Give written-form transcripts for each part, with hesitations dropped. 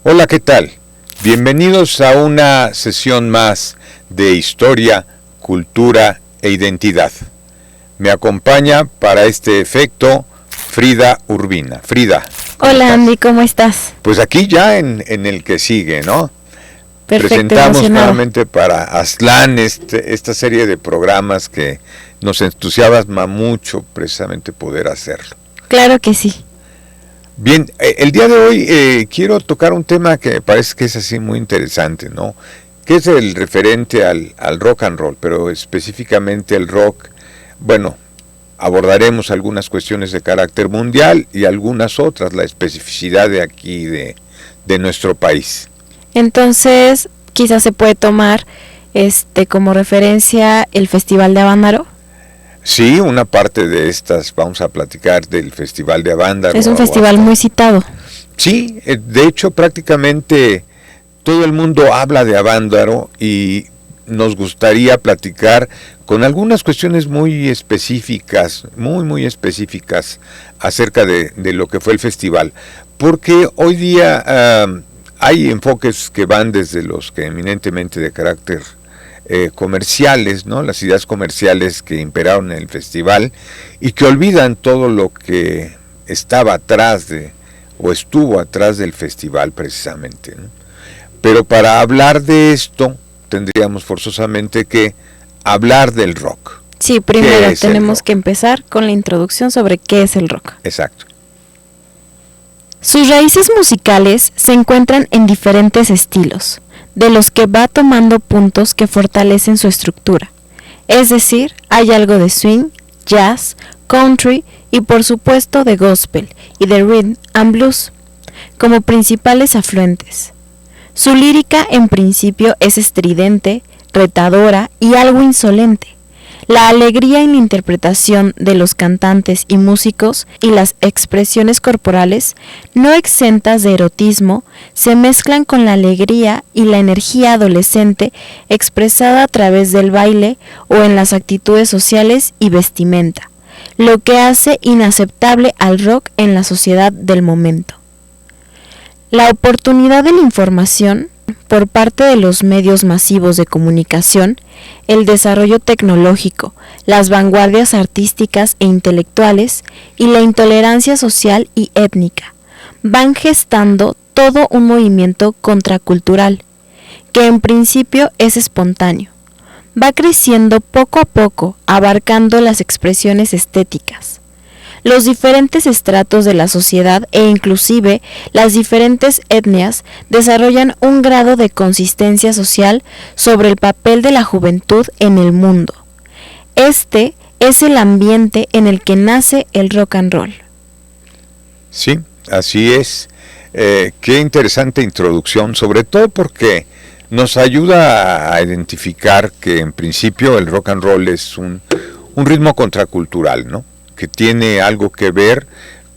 Hola, ¿qué tal? Bienvenidos a una sesión más de historia, cultura e identidad. Me acompaña para este efecto Frida Urbina. Frida. Hola, estás? Andy, ¿cómo estás? Pues aquí ya en el que sigue, ¿no? Perfecto, presentamos emocionada. Nuevamente para Aztlán esta serie de programas que nos entusiasma mucho precisamente poder hacerlo. Claro que sí. Bien, el día de hoy quiero tocar un tema que me parece que es así muy interesante, ¿no? Que es el referente al rock and roll, pero específicamente el rock. Bueno, abordaremos algunas cuestiones de carácter mundial y algunas otras, la especificidad de aquí, de nuestro país. Entonces, quizás se puede tomar como referencia el Festival de Avándaro. Sí, una parte de estas, vamos a platicar del Festival de Avándaro. Es un festival muy citado. Sí, de hecho prácticamente todo el mundo habla de Avándaro y nos gustaría platicar con algunas cuestiones muy específicas, muy específicas acerca de lo que fue el festival. Porque hoy día hay enfoques que van desde los que eminentemente de carácter comerciales, ¿no? Las ideas comerciales que imperaron en el festival y que olvidan todo lo que estaba atrás o estuvo atrás del festival precisamente, ¿no? Pero para hablar de esto tendríamos forzosamente que hablar del rock. Sí, primero tenemos que empezar con la introducción sobre qué es el rock. Exacto. Sus raíces musicales se encuentran en diferentes estilos, de los que va tomando puntos que fortalecen su estructura. Es decir, hay algo de swing, jazz, country y por supuesto de gospel y de rhythm and blues, como principales afluentes. Su lírica en principio es estridente, retadora y algo insolente. La alegría en la interpretación de los cantantes y músicos y las expresiones corporales, no exentas de erotismo, se mezclan con la alegría y la energía adolescente expresada a través del baile o en las actitudes sociales y vestimenta, lo que hace inaceptable al rock en la sociedad del momento. La oportunidad de la información por parte de los medios masivos de comunicación, el desarrollo tecnológico, las vanguardias artísticas e intelectuales y la intolerancia social y étnica van gestando todo un movimiento contracultural, que en principio es espontáneo. Va creciendo poco a poco, abarcando las expresiones estéticas, los diferentes estratos de la sociedad e inclusive las diferentes etnias desarrollan un grado de consistencia social sobre el papel de la juventud en el mundo. Este es el ambiente en el que nace el rock and roll. Sí, así es. Qué interesante introducción, sobre todo porque nos ayuda a identificar que en principio el rock and roll es un ritmo contracultural, ¿no? Que tiene algo que ver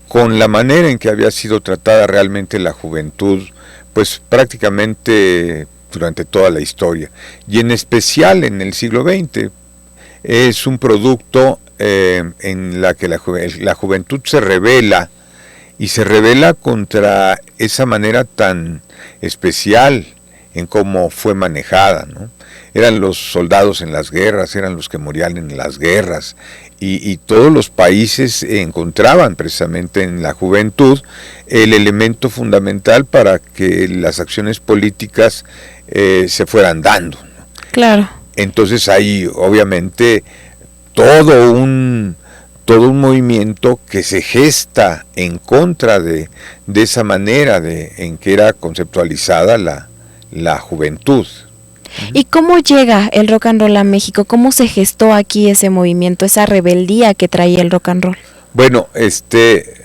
con la manera en que había sido tratada realmente la juventud, pues prácticamente durante toda la historia, y en especial en el siglo XX. Es un producto en la que la juventud se rebela, y se rebela contra esa manera tan especial en cómo fue manejada, ¿no? Eran los soldados en las guerras, eran los que morían en las guerras, y todos los países encontraban precisamente en la juventud el elemento fundamental para que las acciones políticas se fueran dando, ¿no? Claro. Entonces hay obviamente todo un movimiento que se gesta en contra de esa manera en que era conceptualizada la juventud. ¿Y cómo llega el rock and roll a México? ¿Cómo se gestó aquí ese movimiento, esa rebeldía que traía el rock and roll? Bueno,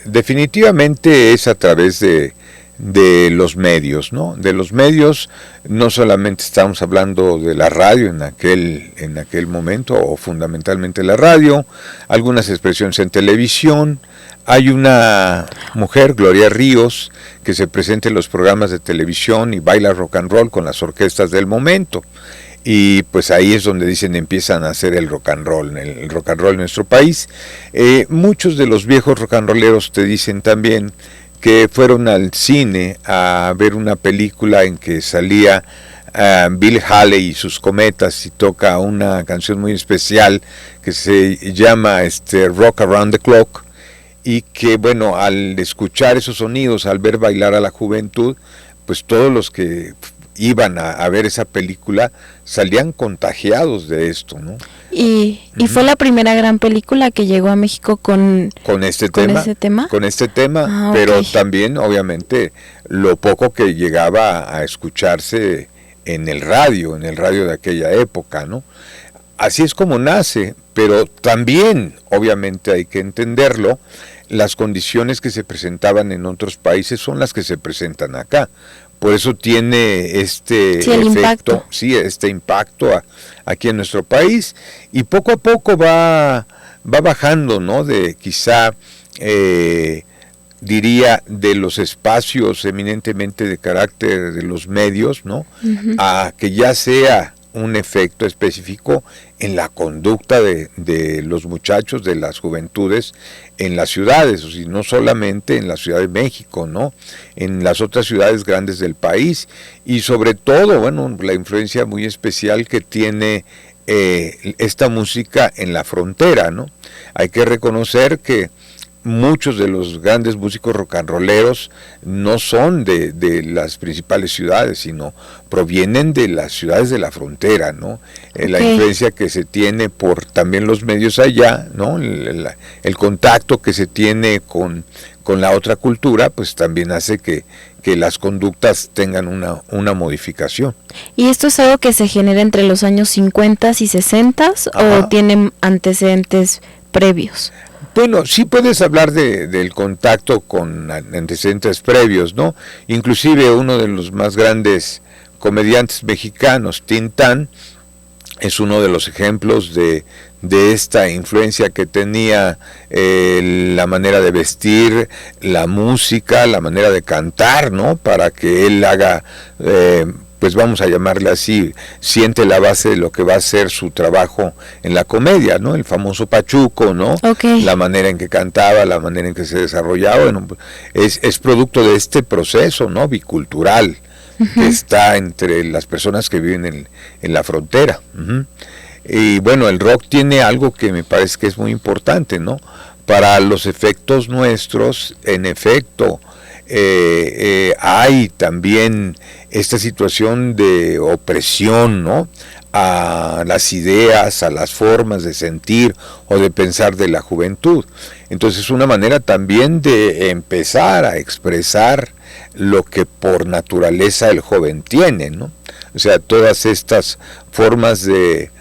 definitivamente es a través de los medios, ¿no? De los medios, no solamente estamos hablando de la radio en aquel momento, o fundamentalmente la radio, algunas expresiones en televisión. Hay una mujer, Gloria Ríos, que se presenta en los programas de televisión y baila rock and roll con las orquestas del momento. Y pues ahí es donde dicen empiezan a hacer el rock and roll en nuestro país. Muchos de los viejos rock and rolleros te dicen también que fueron al cine a ver una película en que salía Bill Haley y sus cometas, y toca una canción muy especial que se llama Rock Around the Clock, y que bueno, al escuchar esos sonidos, al ver bailar a la juventud, pues todos los que iban a ver esa película salían contagiados de esto, ¿no? Y fue la primera gran película que llegó a México con este tema, pero también obviamente lo poco que llegaba a escucharse en el radio de aquella época, ¿no? Así es como nace, pero también obviamente hay que entenderlo, las condiciones que se presentaban en otros países son las que se presentan acá. Por eso tiene efecto, este impacto aquí en nuestro país, y poco a poco va bajando, ¿no? De quizá, diría, de los espacios eminentemente de carácter de los medios, ¿no? Uh-huh. A que ya sea un efecto específico en la conducta de los muchachos, de las juventudes en las ciudades, o sea, no solamente en la Ciudad de México, ¿no? En las otras ciudades grandes del país, y sobre todo, bueno, la influencia muy especial que tiene esta música en la frontera, ¿no? Hay que reconocer que muchos de los grandes músicos rock and rolleros no son de las principales ciudades, sino provienen de las ciudades de la frontera, ¿no? Okay. La influencia que se tiene por también los medios allá, ¿no? El contacto que se tiene con la otra cultura, pues también hace que las conductas tengan una modificación. ¿Y esto es algo que se genera entre los años 50 y 60 o tienen antecedentes previos? Bueno, sí puedes hablar del contacto con antecedentes previos, ¿no? Inclusive uno de los más grandes comediantes mexicanos, Tintán, es uno de los ejemplos de esta influencia que tenía la manera de vestir, la música, la manera de cantar, ¿no? Para que él haga, pues vamos a llamarle así, siente la base de lo que va a ser su trabajo en la comedia, ¿no? El famoso Pachuco, ¿no? Okay. La manera en que cantaba, la manera en que se desarrollaba, bueno, es producto de este proceso, ¿no? Bicultural, uh-huh, que está entre las personas que viven en la frontera. Uh-huh. Y bueno, el rock tiene algo que me parece que es muy importante, ¿no? Para los efectos nuestros, en efecto, hay también esta situación de opresión, ¿no? A las ideas, a las formas de sentir o de pensar de la juventud. Entonces, una manera también de empezar a expresar lo que por naturaleza el joven tiene, ¿no? O sea, todas estas formas de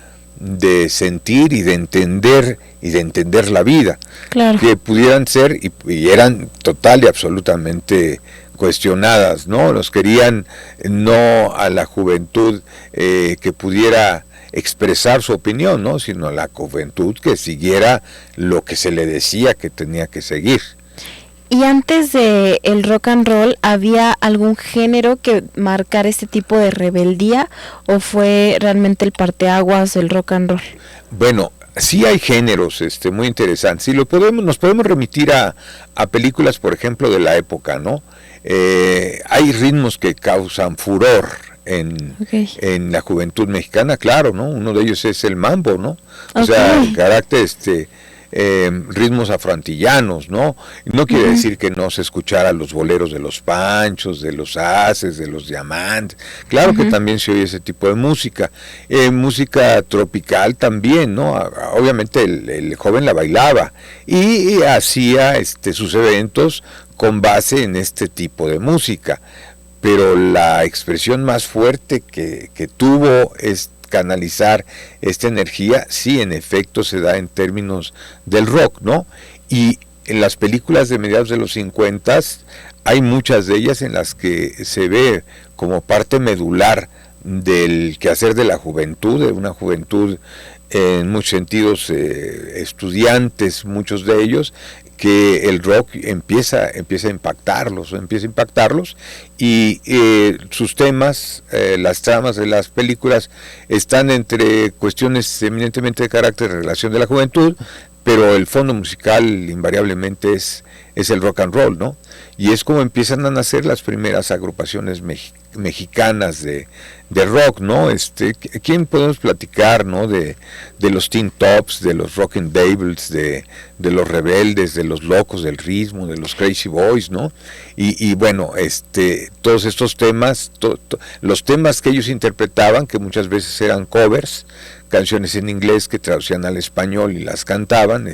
sentir y de entender la vida, claro, que pudieran ser y eran total y absolutamente cuestionadas, ¿no? Los querían no a la juventud que pudiera expresar su opinión, ¿no? Sino a la juventud que siguiera lo que se le decía que tenía que seguir. ¿Y antes de el rock and roll había algún género que marcara este tipo de rebeldía o fue realmente el parteaguas del rock and roll? Bueno, sí hay géneros muy interesantes y nos podemos remitir a películas, por ejemplo, de la época, ¿no? Hay ritmos que causan furor en la juventud mexicana, claro, ¿no? Uno de ellos es el mambo, ¿no? O sea, el carácter ritmos afroantillanos, ¿no? No quiere uh-huh, decir que no se escuchara los boleros de los Panchos, de los Haces, de los Diamantes, claro, uh-huh, que también se oye ese tipo de música, música tropical también, ¿no? Obviamente el joven la bailaba y hacía sus eventos con base en este tipo de música, pero la expresión más fuerte que tuvo canalizar esta energía, sí, en efecto se da en términos del rock, ¿no? Y en las películas de mediados de los 50 hay muchas de ellas en las que se ve como parte medular del quehacer de la juventud, de una juventud en muchos sentidos estudiantes, muchos de ellos, que el rock empieza a impactarlos y sus temas, las tramas de las películas están entre cuestiones eminentemente de carácter de relación de la juventud, pero el fondo musical invariablemente es es el rock and roll, ¿no? Y es como empiezan a nacer las primeras agrupaciones mexicanas de rock, ¿no? ¿Quién podemos platicar, ¿no? De los Teen Tops, de los Rockin' Devils, de los Rebeldes, de los Locos del Ritmo, de los Crazy Boys, ¿no? Y bueno, todos estos temas, los temas que ellos interpretaban, que muchas veces eran covers, canciones en inglés que traducían al español y las cantaban,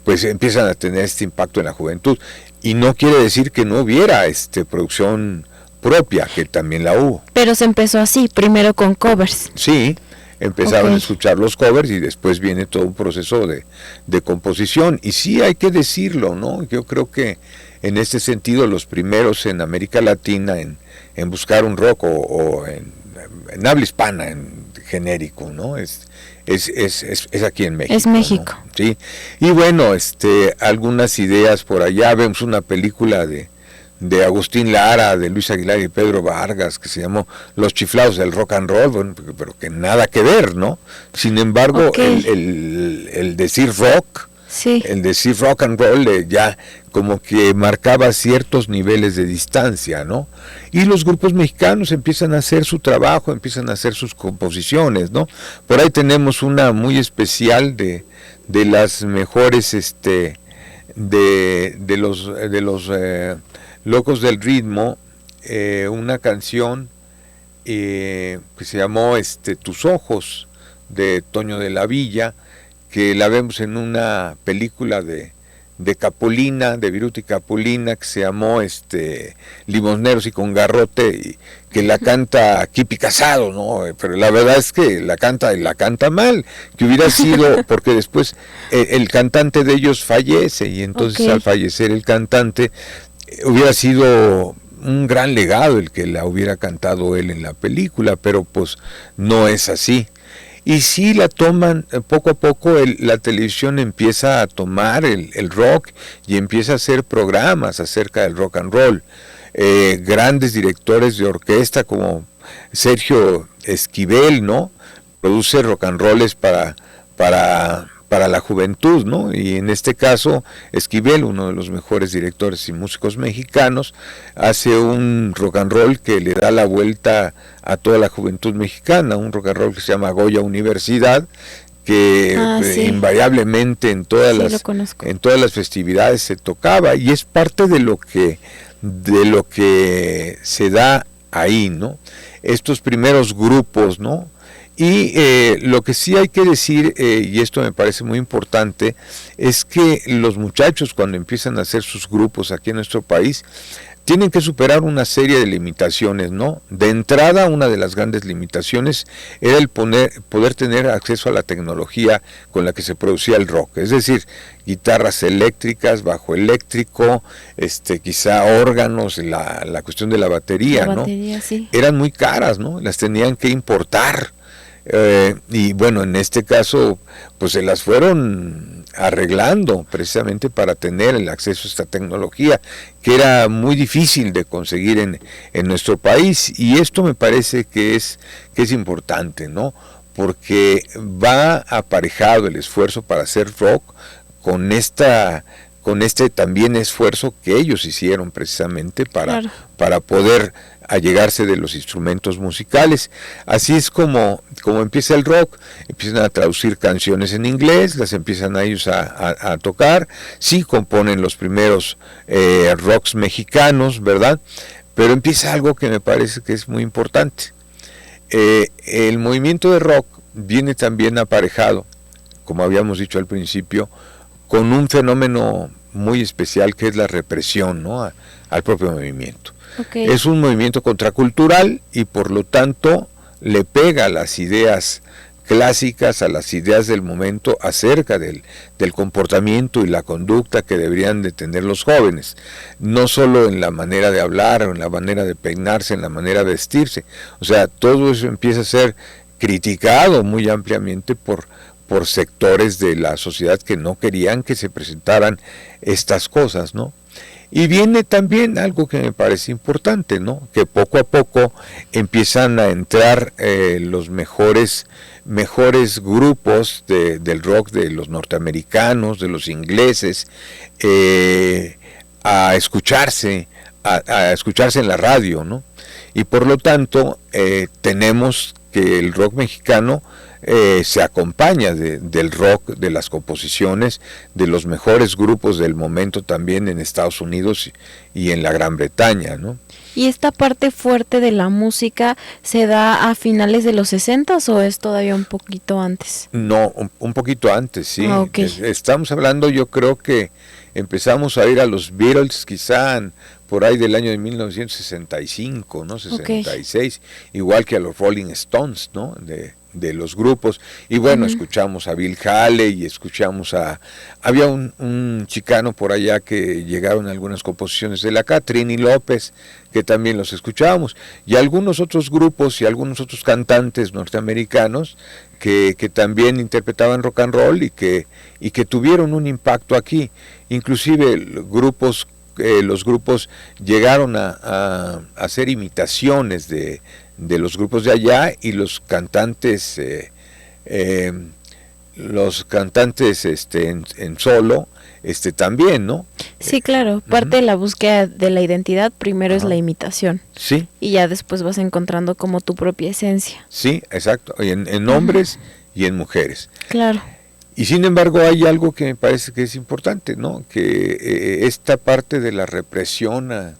pues empiezan a tener este impacto en la juventud. Y no quiere decir que no hubiera producción propia, que también la hubo. Pero se empezó así, primero con covers. Sí, empezaron a escuchar los covers y después viene todo un proceso de composición. Y sí hay que decirlo, ¿no? Yo creo que en este sentido los primeros en América Latina en buscar un rock o en habla hispana, en genérico, ¿no? Es aquí en México. Es México. ¿No? Sí. Y bueno, algunas ideas por allá, vemos una película de Agustín Lara, de Luis Aguilar y Pedro Vargas, que se llamó Los Chiflados del Rock and Roll, bueno, pero que nada que ver, ¿no? Sin embargo, el decir rock, sí, el decir rock and roll ya como que marcaba ciertos niveles de distancia, ¿no? Y los grupos mexicanos empiezan a hacer su trabajo, empiezan a hacer sus composiciones, ¿no? Por ahí tenemos una muy especial de las mejores, de los Locos del Ritmo, una canción que se llamó Tus Ojos, de Toño de la Villa, que la vemos en una película de Capulina, de Viruta y Capulina, que se llamó Limosneros y con Garrote, y que la canta Kipi Casado, ¿no? Pero la verdad es que la canta mal, que hubiera sido, porque después el cantante de ellos fallece, y entonces al fallecer el cantante, hubiera sido un gran legado el que la hubiera cantado él en la película, pero pues no es así. Y sí la toman, poco a poco la televisión empieza a tomar el rock y empieza a hacer programas acerca del rock and roll. Grandes directores de orquesta como Sergio Esquivel, ¿no? Produce rock and rolls para la juventud, ¿no? Y en este caso, Esquivel, uno de los mejores directores y músicos mexicanos, hace un rock and roll que le da la vuelta a toda la juventud mexicana, un rock and roll que se llama Goya Universidad, que invariablemente en todas las festividades se tocaba, y es parte de lo que se da ahí, ¿no? Estos primeros grupos, ¿no? Y lo que sí hay que decir, y esto me parece muy importante, es que los muchachos cuando empiezan a hacer sus grupos aquí en nuestro país, tienen que superar una serie de limitaciones, ¿no? De entrada, una de las grandes limitaciones era el poder tener acceso a la tecnología con la que se producía el rock, es decir, guitarras eléctricas, bajo eléctrico, quizá órganos, la cuestión de la batería, ¿no? Sí. Eran muy caras, ¿no? Las tenían que importar. Y bueno, en este caso pues se las fueron arreglando precisamente para tener el acceso a esta tecnología que era muy difícil de conseguir en nuestro país, y esto me parece que es importante, ¿no? Porque va aparejado el esfuerzo para hacer rock con este también esfuerzo que ellos hicieron precisamente para poder allegarse de los instrumentos musicales. Así es como empieza el rock. Empiezan a traducir canciones en inglés, las empiezan a ellos a tocar, sí componen los primeros rocks mexicanos, ¿verdad? Pero empieza algo que me parece que es muy importante. El movimiento de rock viene también aparejado, como habíamos dicho al principio, con un fenómeno muy especial que es la represión, ¿no? Al propio movimiento. Es un movimiento contracultural y por lo tanto le pega a las ideas clásicas, a las ideas del momento acerca del comportamiento y la conducta que deberían de tener los jóvenes, no solo en la manera de hablar o en la manera de peinarse, en la manera de vestirse. O sea, todo eso empieza a ser criticado muy ampliamente por sectores de la sociedad que no querían que se presentaran estas cosas, ¿no? Y viene también algo que me parece importante, ¿no? Que poco a poco empiezan a entrar los mejores grupos del rock de los norteamericanos, de los ingleses, a escucharse en la radio, ¿no? Y por lo tanto tenemos que el rock mexicano se acompaña del rock, de las composiciones de los mejores grupos del momento también en Estados Unidos y en la Gran Bretaña, ¿no? ¿Y esta parte fuerte de la música se da a finales de los 60s o es todavía un poquito antes? No, un poquito antes, sí. Okay. Estamos hablando, yo creo que empezamos a ir a los Beatles quizá por ahí del año de 1965, ¿no? 66, igual que a los Rolling Stones, ¿no? De los grupos, y bueno, escuchamos a Bill Haley y escuchamos había un chicano por allá que llegaron algunas composiciones de acá, Trini López, que también los escuchábamos, y algunos otros grupos y algunos otros cantantes norteamericanos que también interpretaban rock and roll y que tuvieron un impacto aquí, inclusive los grupos llegaron a hacer imitaciones de los grupos de allá, y los cantantes en solo también, ¿no? Sí, claro, parte de la búsqueda de la identidad primero es la imitación. Sí. Y ya después vas encontrando como tu propia esencia. Sí, exacto, en hombres y en mujeres. Claro. Y sin embargo hay algo que me parece que es importante, ¿no? Que esta parte de la represión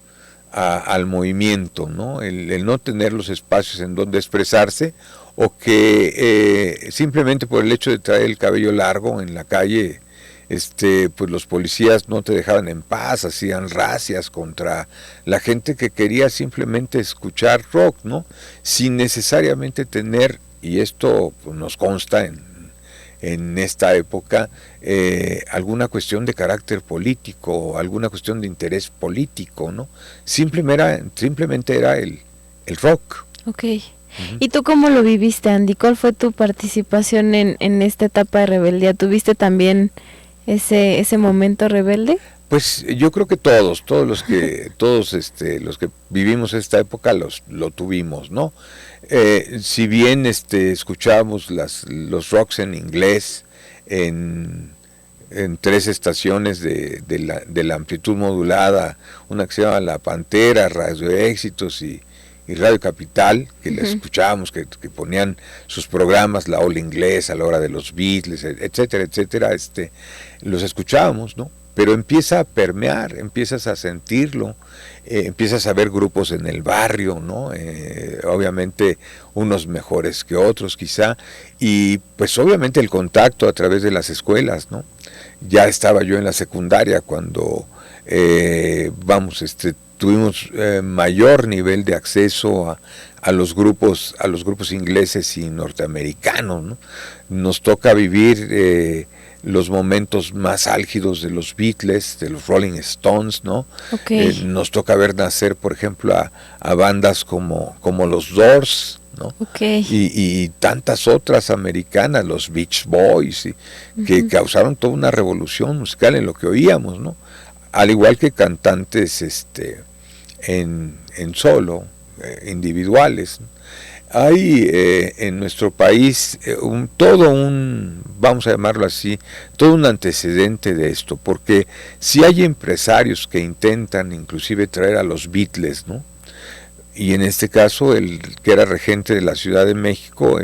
al movimiento, ¿no? El no tener los espacios en donde expresarse, o que simplemente por el hecho de traer el cabello largo en la calle, pues los policías no te dejaban en paz, hacían racias contra la gente que quería simplemente escuchar rock, ¿no? Sin necesariamente tener, y esto pues, nos consta en esta época, alguna cuestión de carácter político, alguna cuestión de interés político, ¿no? Simplemente era el rock. Ok. ¿Y tú cómo lo viviste, Andy? ¿Cuál fue tu participación en esta etapa de rebeldía? ¿Tuviste también ese momento rebelde? Pues yo creo que todos los que vivimos esta época lo tuvimos, ¿no? Si bien escuchábamos los rocks en inglés en 3 estaciones de la amplitud modulada, una que se llama La Pantera, Radio Éxitos y Radio Capital, que la escuchábamos, que ponían sus programas, la Ola Inglés, a la hora de los Beatles, etcétera, etcétera, los escuchábamos, ¿no? Pero empieza a permear, empiezas a sentirlo, empiezas a ver grupos en el barrio, ¿no? Obviamente unos mejores que otros quizá, y pues obviamente el contacto a través de las escuelas, ¿no? Ya estaba yo en la secundaria cuando tuvimos mayor nivel de acceso a los grupos ingleses y norteamericanos, ¿no? Nos toca vivir los momentos más álgidos de los Beatles, de los Rolling Stones, ¿no? Okay. Nos toca ver nacer, por ejemplo, a bandas como los Doors, ¿no? Okay. Y tantas otras americanas, los Beach Boys, que causaron toda una revolución musical en lo que oíamos, ¿no? Al igual que cantantes en solo, individuales, ¿no? Hay en nuestro país vamos a llamarlo así, todo un antecedente de esto, porque si hay empresarios que intentan inclusive traer a los Beatles, ¿no? Y en este caso el que era regente de la Ciudad de México,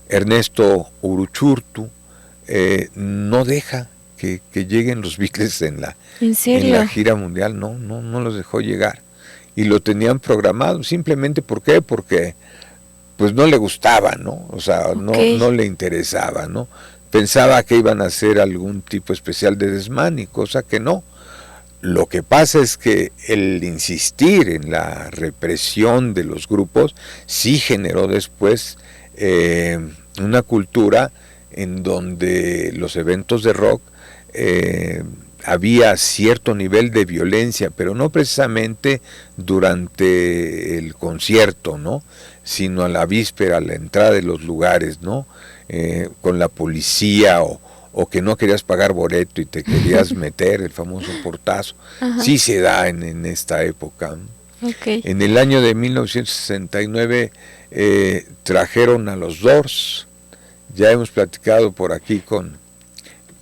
Ernesto Uruchurtu, no deja que lleguen los Beatles en la gira mundial, no los dejó llegar. Y lo tenían programado, simplemente ¿por qué? Porque pues no le gustaba, ¿no? O sea, no le interesaba, ¿no? Pensaba que iban a hacer algún tipo especial de desmán, y cosa que no. Lo que pasa es que el insistir en la represión de los grupos sí generó después una cultura en donde los eventos de rock había cierto nivel de violencia, pero no precisamente durante el concierto, ¿no? Sino a la víspera, a la entrada de los lugares, ¿no? Con la policía o que no querías pagar boleto y te querías meter, el famoso portazo. Ajá. Sí se da en esta época. Okay. En el año de 1969 trajeron a los Doors. Ya hemos platicado por aquí con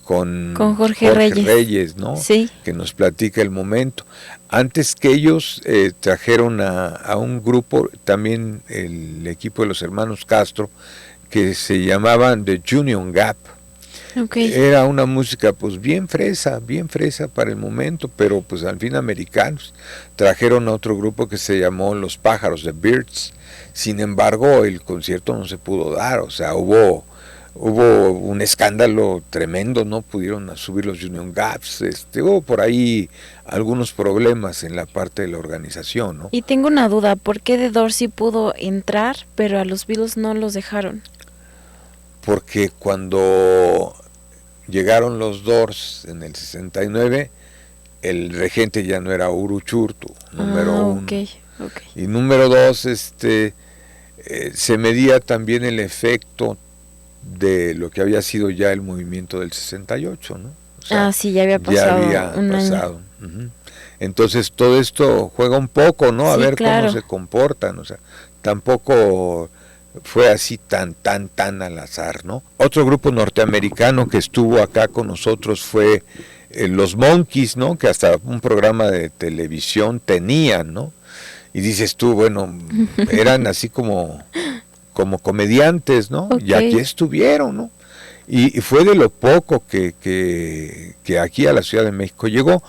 Jorge Reyes, ¿no? Sí. Que nos platica el momento. Antes que ellos trajeron a un grupo, también el equipo de los hermanos Castro, que se llamaban The Union Gap. Okay. Era una música pues bien fresa para el momento, pero pues al fin americanos. Trajeron a otro grupo que se llamó Los Pájaros, The Birds. Sin embargo, el concierto no se pudo dar, o sea, hubo un escándalo tremendo, no pudieron subir los Union Gaps, hubo por ahí algunos problemas en la parte de la organización, ¿no? Y tengo una duda, ¿por qué The Doors sí pudo entrar, pero a los Beatles no los dejaron? Porque cuando llegaron los Doors en el 69, el regente ya no era Uruchurtu, número uno. Okay. Y número dos, se medía también el efecto de lo que había sido ya el movimiento del 68, ¿no? O sea, sí, ya había pasado. Año. Uh-huh. Entonces todo esto juega un poco, ¿no? A Sí, ver claro. cómo se comportan, o sea, tampoco fue así tan al azar, ¿no? Otro grupo norteamericano que estuvo acá con nosotros fue los Monkees, ¿no? Que hasta un programa de televisión tenían, ¿no? Y dices tú, bueno, eran así como comediantes, ¿no? Okay. Y aquí estuvieron, ¿no? Y fue de lo poco que aquí a la Ciudad de México llegó,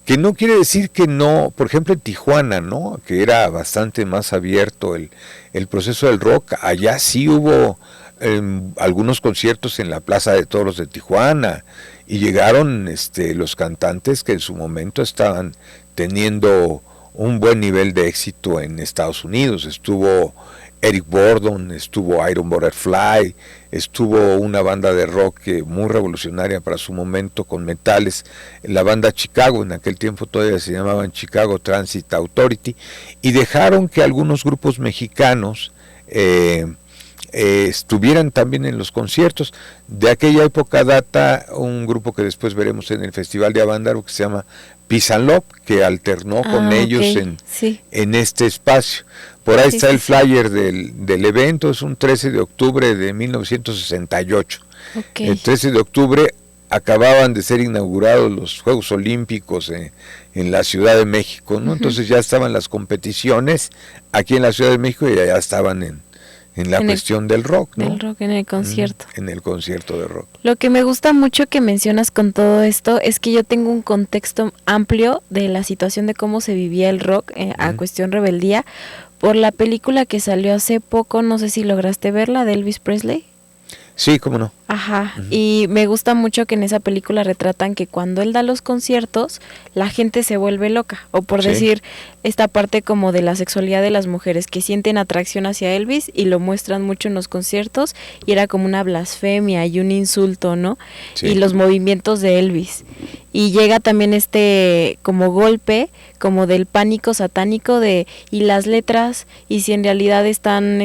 que no quiere decir que no, por ejemplo en Tijuana, ¿no? Que era bastante más abierto el proceso del rock. Allá sí hubo algunos conciertos en la Plaza de Toros de Tijuana y llegaron los cantantes que en su momento estaban teniendo un buen nivel de éxito en Estados Unidos. Estuvo Eric Burdon, estuvo Iron Butterfly, estuvo una banda de rock muy revolucionaria para su momento con metales, la banda Chicago, en aquel tiempo todavía se llamaban Chicago Transit Authority, y dejaron que algunos grupos mexicanos estuvieran también en los conciertos. De aquella época data un grupo que después veremos en el Festival de Avándaro que se llama Peace and Love, que alternó con ellos en este espacio. Por ahí está el flyer del evento, es un 13 de octubre de 1968. Okay. El 13 de octubre acababan de ser inaugurados los Juegos Olímpicos en la Ciudad de México, ¿no? Entonces ya estaban las competiciones aquí en la Ciudad de México y ya estaban en la cuestión del rock, ¿no? Del rock, en el concierto. En el concierto de rock. Lo que me gusta mucho que mencionas con todo esto es que yo tengo un contexto amplio de la situación de cómo se vivía el rock a cuestión rebeldía por la película que salió hace poco, no sé si lograste verla, de Elvis Presley. Sí, cómo no. Ajá, y me gusta mucho que en esa película retratan que cuando él da los conciertos, la gente se vuelve loca, o por decir, esta parte como de la sexualidad de las mujeres, que sienten atracción hacia Elvis y lo muestran mucho en los conciertos, y era como una blasfemia y un insulto, ¿no? Sí. Y los movimientos de Elvis. Y llega también como golpe, como del pánico satánico y las letras, y si en realidad están,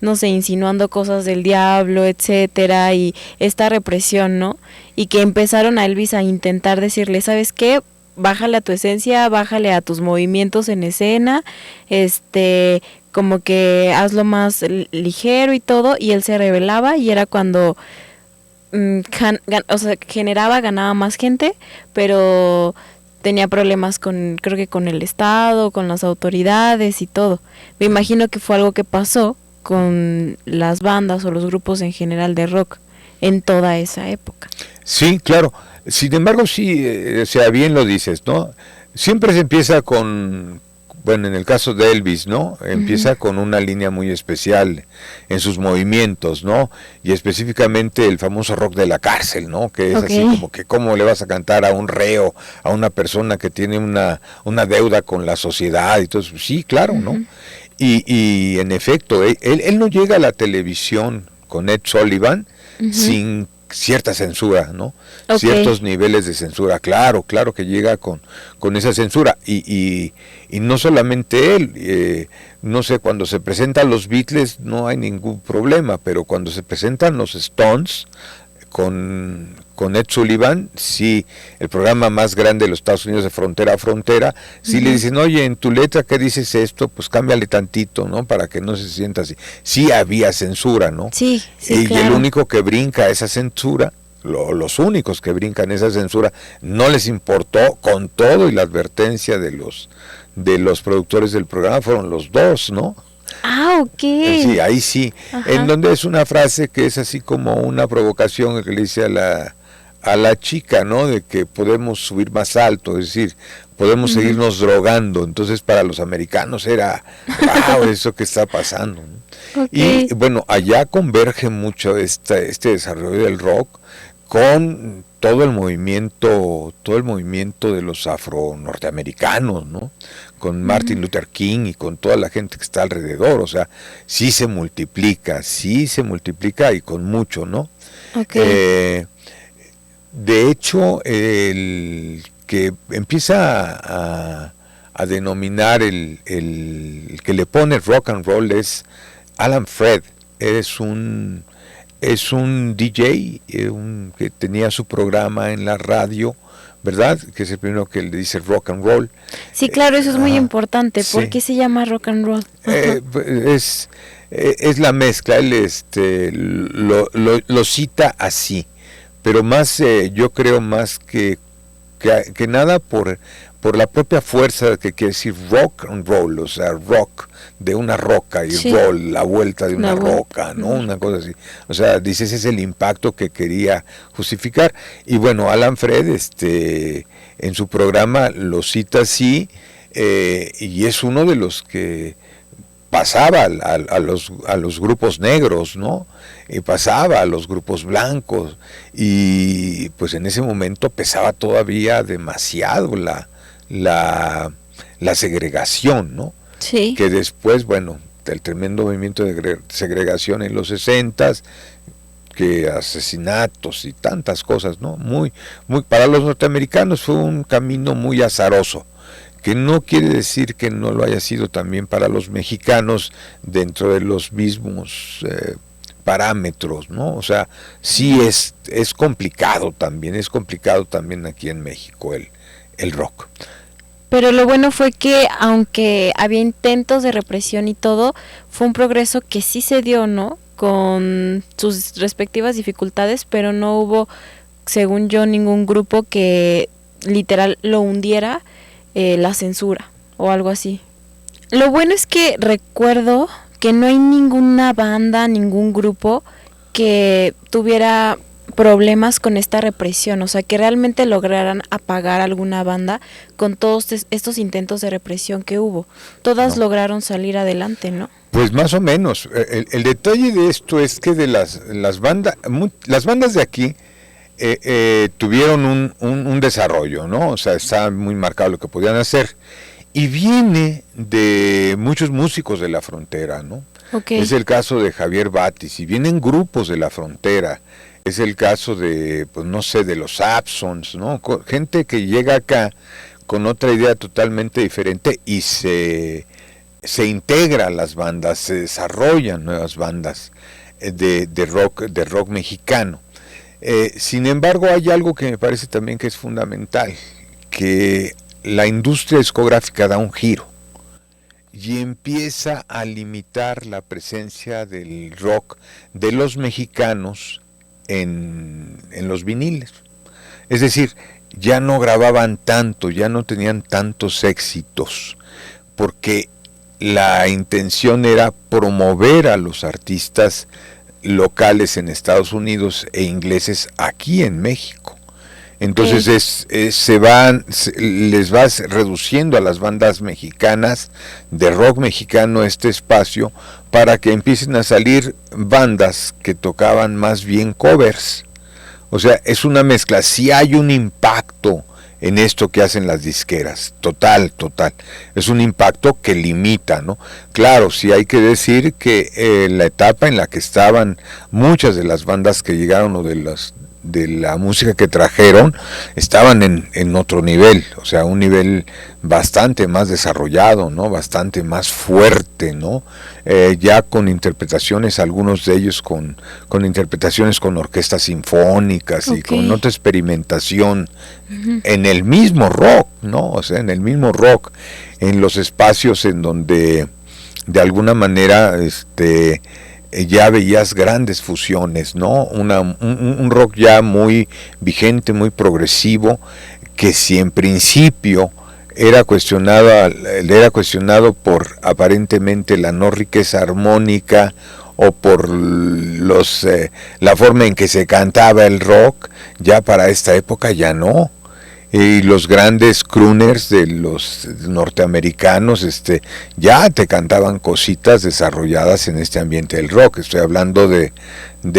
no sé, insinuando cosas del diablo, etcétera, y esta represión, ¿no? Y que empezaron a Elvis a intentar decirle, ¿sabes qué? Bájale a tu esencia, bájale a tus movimientos en escena, como que hazlo más ligero y todo, y él se rebelaba, y era cuando ganaba más gente, pero tenía problemas creo que con el Estado, con las autoridades y todo. Me imagino que fue algo que pasó con las bandas o los grupos en general de rock en toda esa época. Sí, claro. Sin embargo, sí, o sea, bien lo dices, ¿no? Siempre se empieza con, bueno, en el caso de Elvis, ¿no? Empieza con una línea muy especial en sus movimientos, ¿no? Y específicamente el famoso rock de la cárcel, ¿no? Que es así como que cómo le vas a cantar a un reo, a una persona que tiene una deuda con la sociedad y todo eso. Sí, claro, ¿no? Y en efecto, él no llega a la televisión con Ed Sullivan sin cierta censura, ¿no? Ciertos niveles de censura, claro que llega con esa censura, y no solamente él, no sé, cuando se presentan los Beatles no hay ningún problema, pero cuando se presentan los Stones, con Ed Sullivan, sí, el programa más grande de los Estados Unidos de frontera a frontera, sí le dicen, oye, en tu letra, ¿qué dices esto? Pues cámbiale tantito, ¿no? Para que no se sienta así. Sí había censura, ¿no? Sí, y claro. el único que brinca esa censura, los únicos que brincan esa censura, no les importó, con todo y la advertencia de los productores del programa, fueron los dos, ¿no? Ah, ok. Sí, ahí sí. Ajá. En donde es una frase que es así como una provocación que le dice a la chica, ¿no? De que podemos subir más alto, es decir, podemos seguirnos drogando. Entonces para los americanos era, wow, eso que está pasando, ¿no? Okay. Y bueno, allá converge mucho este desarrollo del rock con todo el movimiento de los afro-norteamericanos, ¿no? Con Martin Luther King y con toda la gente que está alrededor, o sea, sí se multiplica y con mucho, ¿no? Okay. De hecho, el que empieza a denominar el que le pone rock and roll es Alan Freed. Es un DJ que tenía su programa en la radio, ¿verdad? Que es el primero que le dice rock and roll. Sí, claro, eso es muy importante. ¿Por qué se llama rock and roll? Es la mezcla, él lo cita así, pero más yo creo más que nada por la propia fuerza que quiere decir rock and roll, o sea, rock de una roca y roll, la vuelta de una roca, ¿no? Una cosa así. O sea, dice, ese es el impacto que quería justificar. Y bueno, Alan Freed en su programa lo cita así, y es uno de los que pasaba a los grupos negros, ¿no? Y pasaba a los grupos blancos, y pues en ese momento pesaba todavía demasiado la segregación, ¿no? Sí. Que después, bueno, el tremendo movimiento de segregación en los 60s, que asesinatos y tantas cosas, ¿no? Muy para los norteamericanos fue un camino muy azaroso, que no quiere decir que no lo haya sido también para los mexicanos dentro de los mismos parámetros, ¿no? O sea, sí es complicado también aquí en México el rock. Pero lo bueno fue que, aunque había intentos de represión y todo, fue un progreso que sí se dio, ¿no? Con sus respectivas dificultades, pero no hubo, según yo, ningún grupo que literal lo hundiera la censura o algo así. Lo bueno es que recuerdo que no hay ninguna banda, ningún grupo que tuviera problemas con esta represión, o sea, que realmente lograran apagar alguna banda con todos estos intentos de represión que hubo. Todas lograron salir adelante, ¿no? Pues más o menos. El detalle de esto es que de las bandas de aquí tuvieron un desarrollo, ¿no? O sea, está muy marcado lo que podían hacer, y viene de muchos músicos de la frontera, ¿no? Okay. Es el caso de Javier Batis, y vienen grupos de la frontera. Es el caso de, pues no sé, de los Absons, ¿no? Gente que llega acá con otra idea totalmente diferente y se integra a las bandas, se desarrollan nuevas bandas de rock mexicano. Sin embargo, hay algo que me parece también que es fundamental, que la industria discográfica da un giro y empieza a limitar la presencia del rock de los mexicanos en los viniles. Es decir, ya no grababan tanto, ya no tenían tantos éxitos, porque la intención era promover a los artistas locales en Estados Unidos e ingleses aquí en México. Entonces les va reduciendo a las bandas mexicanas de rock mexicano este espacio, para que empiecen a salir bandas que tocaban más bien covers. O sea, es una mezcla. Sí hay un impacto en esto que hacen las disqueras, total. Es un impacto que limita, ¿no? Claro, sí hay que decir que la etapa en la que estaban muchas de las bandas que llegaron, o de de la música que trajeron estaban en otro nivel, o sea, un nivel bastante más desarrollado, ¿no? Bastante más fuerte, ¿no? Ya con interpretaciones, algunos de ellos con interpretaciones con orquestas sinfónicas y con otra experimentación en el mismo rock, ¿no? O sea, en el mismo rock, en los espacios en donde de alguna manera ya veías grandes fusiones, ¿no? Un rock ya muy vigente, muy progresivo, que si en principio era cuestionado por aparentemente la no riqueza armónica o por la forma en que se cantaba el rock, ya para esta época ya no. Y los grandes crooners de los norteamericanos ya te cantaban cositas desarrolladas en este ambiente del rock. Estoy hablando de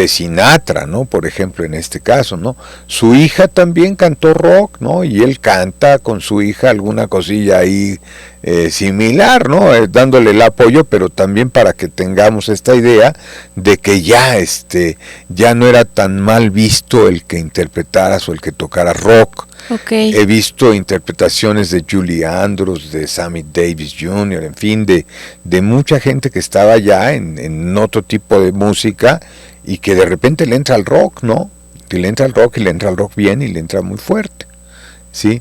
Sinatra, ¿no? Por ejemplo, en este caso, ¿no? Su hija también cantó rock, ¿no? Y él canta con su hija alguna cosilla ahí similar, ¿no? Dándole el apoyo, pero también para que tengamos esta idea de que ya no era tan mal visto el que interpretaras o el que tocara rock. He visto interpretaciones de Julie Andrews, de Sammy Davis Jr., en fin, de mucha gente que estaba ya en otro tipo de música y que de repente le entra al rock, ¿no? Que le entra al rock y le entra al rock bien y le entra muy fuerte, ¿sí?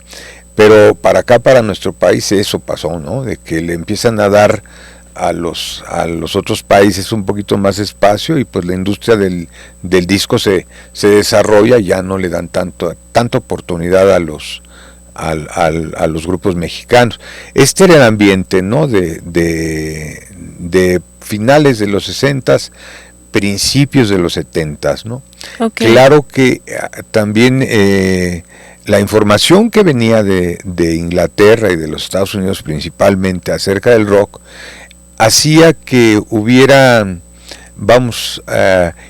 Pero para acá, para nuestro país, eso pasó, ¿no? De que le empiezan a dar a los otros países un poquito más espacio y pues la industria del disco se desarrolla y ya no le dan tanta oportunidad a los grupos mexicanos. Este era el ambiente, ¿no? de finales de los 60s, principios de los 70s, ¿no? Claro que también la información que venía de Inglaterra y de los Estados Unidos principalmente acerca del rock hacía que hubiera,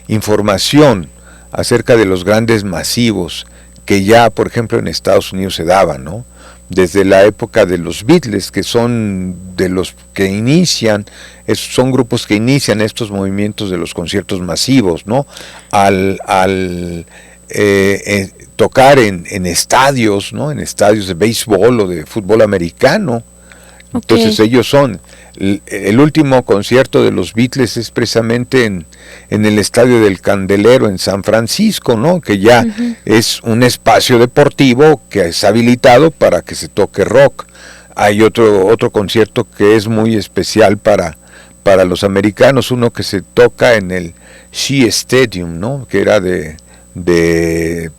información acerca de los grandes masivos que ya, por ejemplo, en Estados Unidos se daban, ¿no? Desde la época de los Beatles, que son de los que inician, son grupos que inician estos movimientos de los conciertos masivos, ¿no? Al tocar en estadios, ¿no? En estadios de béisbol o de fútbol americano. Entonces ellos son, el último concierto de los Beatles es precisamente en el Estadio del Candelero en San Francisco, ¿no? Que ya es un espacio deportivo que es habilitado para que se toque rock. Hay otro concierto que es muy especial para los americanos, uno que se toca en el Shea Stadium, ¿no? Que era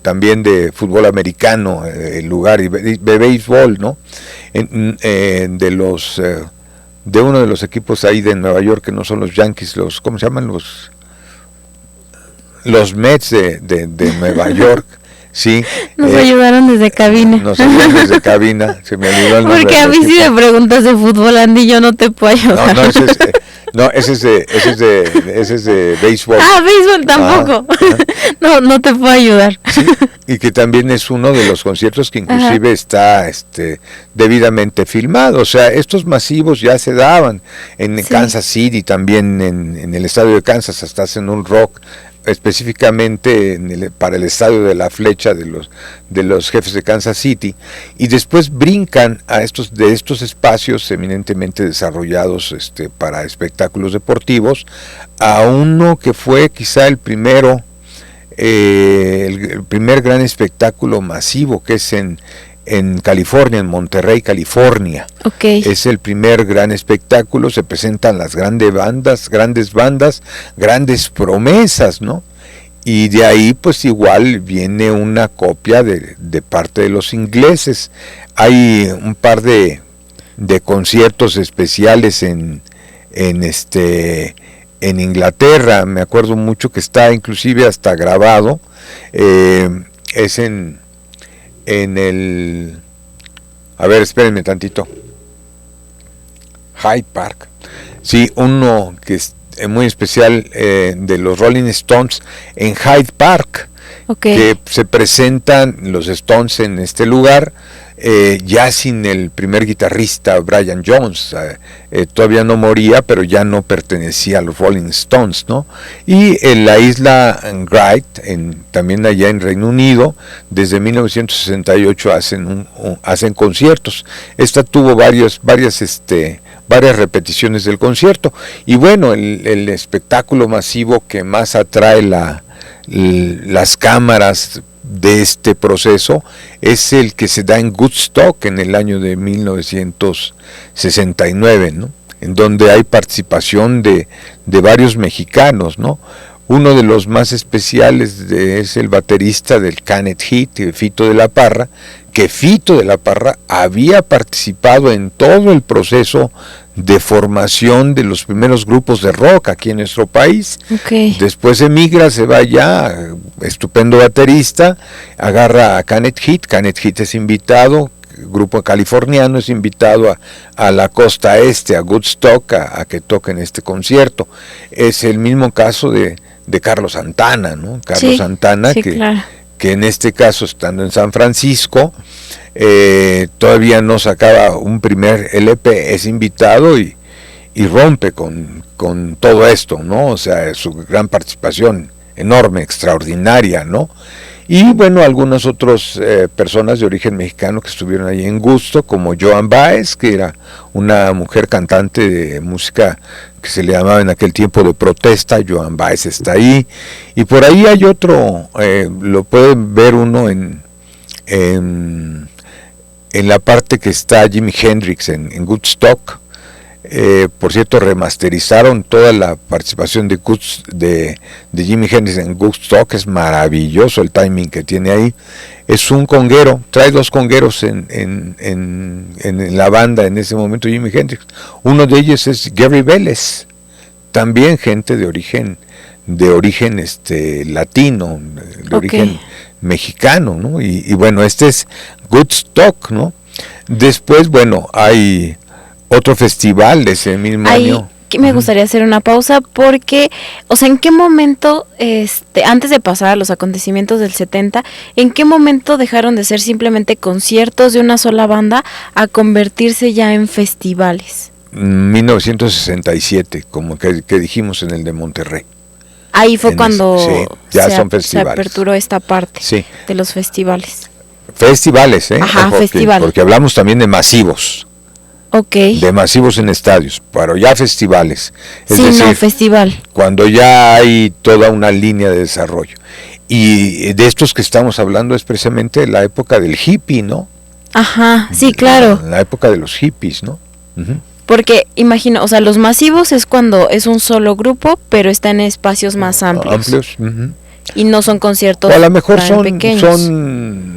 también de fútbol americano, el lugar, y de béisbol, ¿no? De uno de los equipos ahí de Nueva York, que no son los Yankees, ¿cómo se llaman? Los Mets de Nueva York. Sí, nos ayudaron desde cabina. Se me olvidó el nombre. Porque a mí si me preguntas de fútbol, Andy, yo no te puedo ayudar. Ese es de béisbol. Béisbol tampoco. No te puedo ayudar. Sí, y que también es uno de los conciertos que inclusive está debidamente filmado. O sea, estos masivos ya se daban en Kansas City, también en el estadio de Kansas, hasta hacen un rock específicamente para el estadio de la Flecha de los Jefes de Kansas City, y después brincan de estos espacios eminentemente desarrollados para espectáculos deportivos a uno que fue quizá el primer gran espectáculo masivo, que es en California, en Monterrey, California. Es el primer gran espectáculo, se presentan las grandes bandas, grandes promesas, ¿no? Y de ahí pues igual viene una copia de parte de los ingleses. Hay un par de conciertos especiales en Inglaterra, me acuerdo mucho que está inclusive hasta grabado, es en el, a ver, espérenme tantito, Hyde Park, sí, uno que es muy especial de los Rolling Stones en Hyde Park, que se presentan los Stones en este lugar, ya sin el primer guitarrista Brian Jones, todavía no moría, pero ya no pertenecía a los Rolling Stones, ¿no? Y en la isla Wright, también allá en Reino Unido, desde 1968 hacen conciertos. Esta tuvo varias repeticiones del concierto, y bueno, el espectáculo masivo que más atrae las cámaras de este proceso es el que se da en Woodstock en el año de 1969, ¿no? En donde hay participación de varios mexicanos, ¿no? Uno de los más especiales es el baterista del Canet Heat, Fito de la Parra, que Fito de la Parra había participado en todo el proceso de formación de los primeros grupos de rock aquí en nuestro país. Okay. Después emigra, se va allá, estupendo baterista, agarra a Canet Heat es invitado, grupo californiano es invitado a la costa este, a Woodstock, a que toquen este concierto. Es el mismo caso de Carlos Santana, ¿no? Carlos Santana, sí, claro, que en este caso, estando en San Francisco, todavía no sacaba un primer LP, es invitado y rompe con todo esto, ¿no? O sea, su gran participación enorme, extraordinaria, ¿no? Y bueno, algunas otras personas de origen mexicano que estuvieron ahí en Gusto, como Joan Baez, que era una mujer cantante de música que se le llamaba en aquel tiempo de protesta. Joan Baez está ahí, y por ahí hay otro, lo puede ver uno en la parte que está Jimi Hendrix en Woodstock. Por cierto, remasterizaron toda la participación de Jimi Hendrix en Woodstock. Es maravilloso el timing que tiene ahí. Es un conguero, trae dos congueros en la banda en ese momento, Jimi Hendrix. Uno de ellos es Gary Vélez, también gente de origen latino, de origen mexicano, ¿no? Y bueno, este es Woodstock, ¿no? Después, bueno, hay otro festival de ese mismo año. Que me gustaría hacer una pausa porque, o sea, ¿en qué momento, antes de pasar a los acontecimientos del 70, en qué momento dejaron de ser simplemente conciertos de una sola banda a convertirse ya en festivales? 1967, como que dijimos en el de Monterrey. Ahí fue cuando son festivales. Se aperturó esta parte de los festivales. Festivales, Ajá, festival. Porque hablamos también de masivos. Okay. De masivos en estadios, pero ya festivales. Es decir, festival. Cuando ya hay toda una línea de desarrollo. Y de estos que estamos hablando es precisamente la época del hippie, ¿no? Ajá, sí, claro. La época de los hippies, ¿no? Uh-huh. Porque imagino, o sea, los masivos es cuando es un solo grupo, pero está en espacios más amplios. Uh-huh. Y no son conciertos o a lo mejor pequeños. Son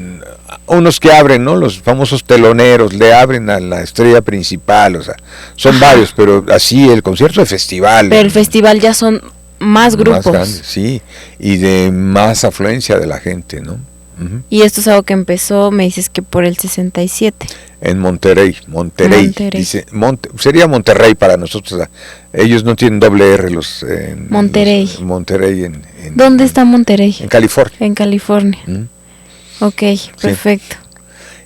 unos que abren, ¿no? Los famosos teloneros, le abren a la estrella principal, o sea, son varios, pero así el concierto de festival. Pero el festival ya son más grupos. Más grandes, sí, y de más afluencia de la gente, ¿no? Uh-huh. Y esto es algo que empezó, me dices que por el 67. En Monterrey. Dice, sería Monterrey para nosotros, o sea, ellos no tienen doble R Monterrey. Monterrey ¿Dónde está Monterrey? En California. En California. Ok, perfecto.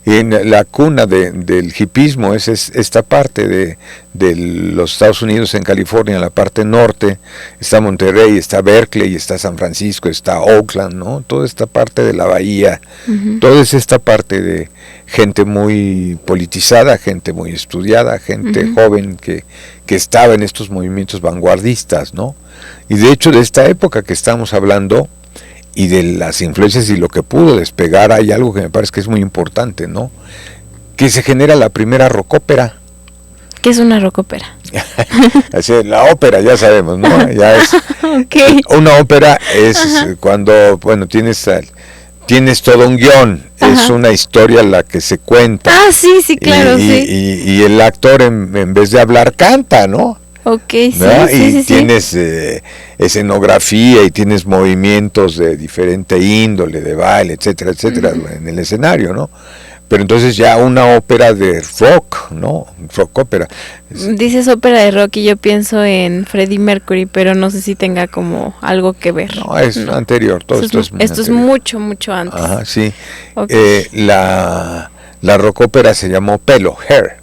Y en la cuna del hipismo es esta parte de los Estados Unidos, en California, en la parte norte, está Monterrey, está Berkeley, está San Francisco, está Oakland, ¿no? Toda esta parte de la bahía, toda esta parte de gente muy politizada, gente muy estudiada, gente joven que estaba en estos movimientos vanguardistas, ¿no? Y de hecho, de esta época que estamos hablando, y de las influencias y lo que pudo despegar, hay algo que me parece que es muy importante, ¿no? Que se genera la primera rockópera. ¿Qué es una rockópera? Así, la ópera, ya sabemos, ¿no? Ya es una ópera es cuando, bueno, tienes todo un guión, es una historia la que se cuenta. Ah, sí, claro, y el actor en vez de hablar canta, ¿no? Okay, ¿no? Y tienes escenografía y tienes movimientos de diferente índole, de baile, etcétera, etcétera, en el escenario, ¿no? Pero entonces ya una ópera de rock, ¿no? Rock ópera. Dices ópera de rock y yo pienso en Freddie Mercury, pero no sé si tenga como algo que ver. No, es anterior, todo esto es mucho, mucho antes. Ajá, sí. Okay. La rock ópera se llamó Pelo, Hair.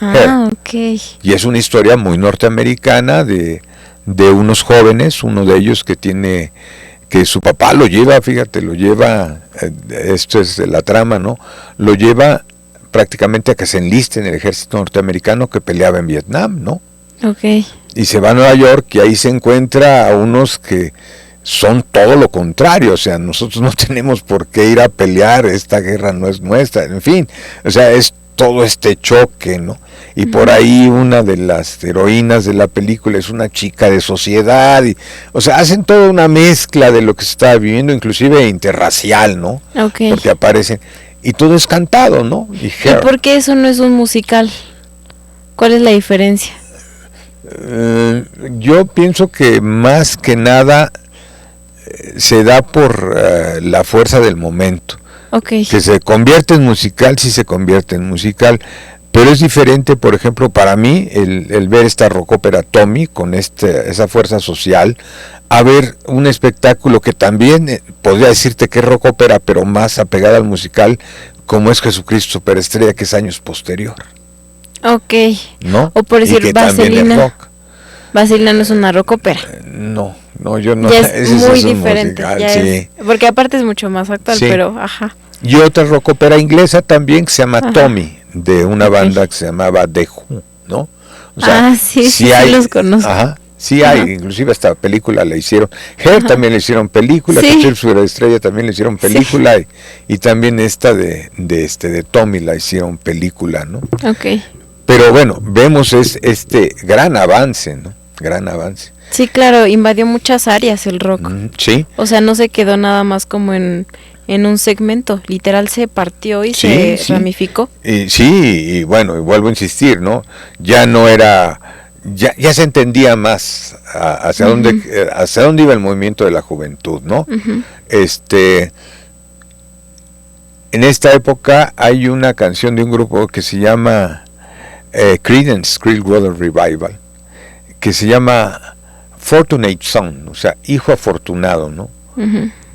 Ah, ok. Y es una historia muy norteamericana de unos jóvenes, uno de ellos que su papá lo lleva, fíjate, esto es la trama, ¿no? Lo lleva prácticamente a que se enliste en el ejército norteamericano que peleaba en Vietnam, ¿no? Ok. Y se va a Nueva York y ahí se encuentra a unos que son todo lo contrario, o sea, nosotros no tenemos por qué ir a pelear, esta guerra no es nuestra, en fin, o sea, es todo este choque, ¿no? Y por ahí una de las heroínas de la película es una chica de sociedad, o sea, hacen toda una mezcla de lo que se está viviendo, inclusive interracial, ¿no? Okay. Porque aparecen, y todo es cantado, ¿no? ¿Y por qué eso no es un musical? ¿Cuál es la diferencia? Yo pienso que más que nada se da por la fuerza del momento. Okay. Que se convierte en musical, sí se convierte en musical, pero es diferente, por ejemplo, para mí, el ver esta rock ópera Tommy, con esa fuerza social, a ver un espectáculo que también podría decirte que es rock ópera, pero más apegada al musical, como es Jesucristo Superestrella, que es años posterior. Ok. ¿No? O por decir, Vaselina. Vaselina no es una rock ópera. No, yo no. Ya es muy diferente. Musical, ya sí. Es, porque aparte es mucho más actual, sí. Pero ajá. Y otra rock ópera inglesa también que se llama Tommy, de una banda que se llamaba The Who, ¿no? O sea, sí los conozco. Ajá. Sí hay, inclusive esta película la hicieron, Hair también le hicieron película, Estrella también le hicieron película, y también esta de Tommy la hicieron película, ¿no? Okay. Pero bueno, vemos este gran avance, ¿no? Gran avance. Sí, claro, invadió muchas áreas el rock. Sí. O sea, no se quedó nada más como en un segmento, literal se partió y se ramificó. Y bueno, y vuelvo a insistir, ¿no? Ya no era, ya se entendía más hacia dónde iba el movimiento de la juventud, ¿no? En esta época hay una canción de un grupo que se llama Creedence Clearwater Revival, que se llama Fortunate Son, o sea, hijo afortunado, ¿no?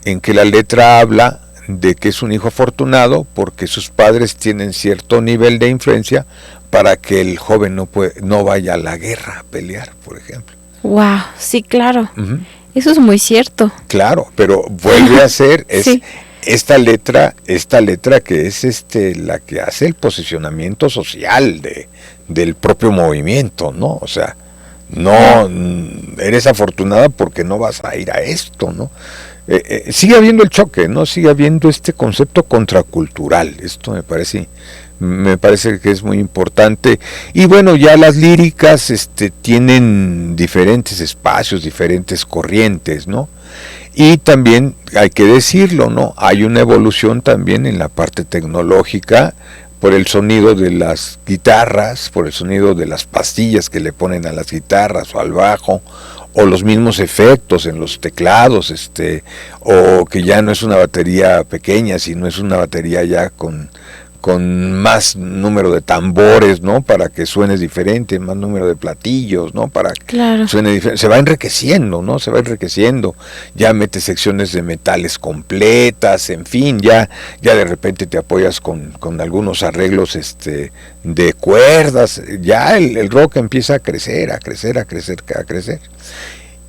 En que la letra habla de que es un hijo afortunado porque sus padres tienen cierto nivel de influencia para que el joven no vaya a la guerra a pelear, por ejemplo. Wow, sí, claro. Eso es muy cierto. Claro, pero vuelve a ser esta letra que es la que hace el posicionamiento social del propio movimiento, ¿no? O sea, no eres afortunada porque no vas a ir a esto, ¿no? Sigue habiendo el choque, ¿no? Sigue habiendo este concepto contracultural. Esto me parece que es muy importante. Y bueno, ya las líricas tienen diferentes espacios, diferentes corrientes, ¿no? Y también hay que decirlo, ¿no? Hay una evolución también en la parte tecnológica, por el sonido de las guitarras, por el sonido de las pastillas que le ponen a las guitarras o al bajo, o los mismos efectos en los teclados, o que ya no es una batería pequeña, sino es una batería ya con más número de tambores, ¿no? Para que suene diferente, más número de platillos, ¿no? Para que suene diferente. Se va enriqueciendo, ¿no? Se va enriqueciendo. Ya mete secciones de metales completas, en fin, ya de repente te apoyas con algunos arreglos de cuerdas. Ya el rock empieza a crecer.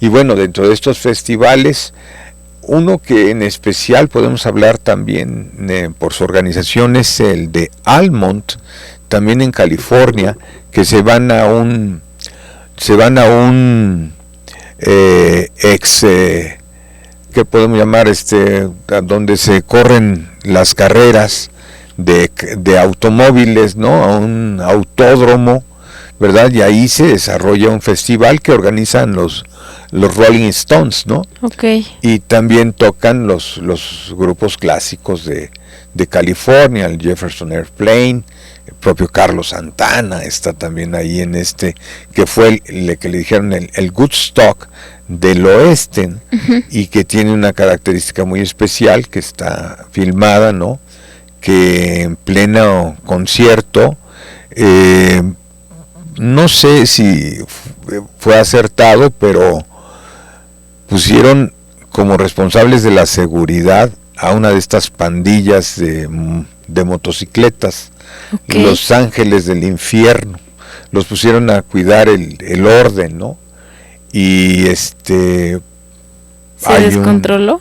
Y bueno, dentro de estos festivales, uno que en especial podemos hablar también por su organización es el de Almont, también en California, que se van a un ¿qué podemos llamar? Donde se corren las carreras de automóviles, ¿no? A un autódromo, ¿verdad? Y ahí se desarrolla un festival que organizan los Rolling Stones, ¿no? Okay. Y también tocan los grupos clásicos de California, el Jefferson Airplane, el propio Carlos Santana está también ahí en que fue el que le dijeron el Woodstock del oeste, y que tiene una característica muy especial, que está filmada, ¿no? Que en pleno concierto, no sé si fue acertado, pero pusieron como responsables de la seguridad a una de estas pandillas de motocicletas, Okay. Los Ángeles del Infierno, los pusieron a cuidar el orden, ¿no? Y ¿Se hay descontroló?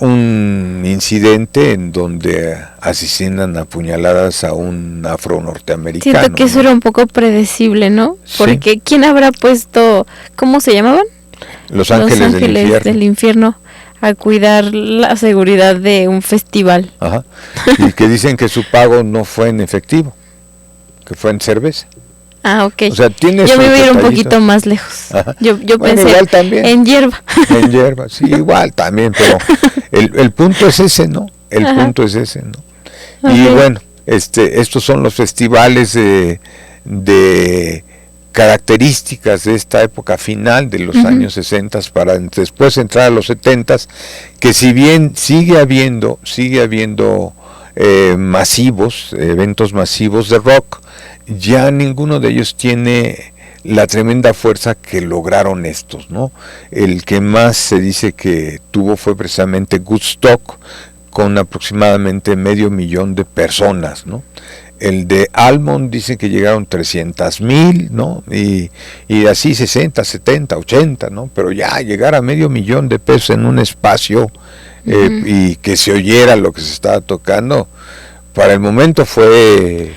un incidente en donde asesinan a puñaladas a un afro-norteamericano. Siento que eso ¿no? era un poco predecible, ¿no? Sí. Porque ¿quién habrá puesto, cómo se llamaban? Los Ángeles del Infierno a cuidar la seguridad de un festival. Ajá. Y que dicen que su pago no fue en efectivo, que fue en cerveza. Ah, ok. O sea, tiene yo sus me iba a ir un detallitos. poquito más lejos. Ajá. Yo Bueno, pensé igual también. en hierba. En hierba, sí, igual también, pero el punto es ese, ¿no? El Ajá. punto es ese, ¿no? Y Ok. bueno, estos son los festivales de características de esta época final de los Ujú. años 60 para después entrar a los 70, que si bien sigue habiendo masivos, eventos masivos de rock, ya ninguno de ellos tiene la tremenda fuerza que lograron estos, ¿no? El que más se dice que tuvo fue precisamente Woodstock, con aproximadamente 500,000 de personas, ¿no? El de Almond dice que llegaron 300,000, ¿no? Y así 60, 70, 80, ¿no? Pero ya llegar a 500,000 de pesos en un espacio y que se oyera lo que se estaba tocando, para el momento fue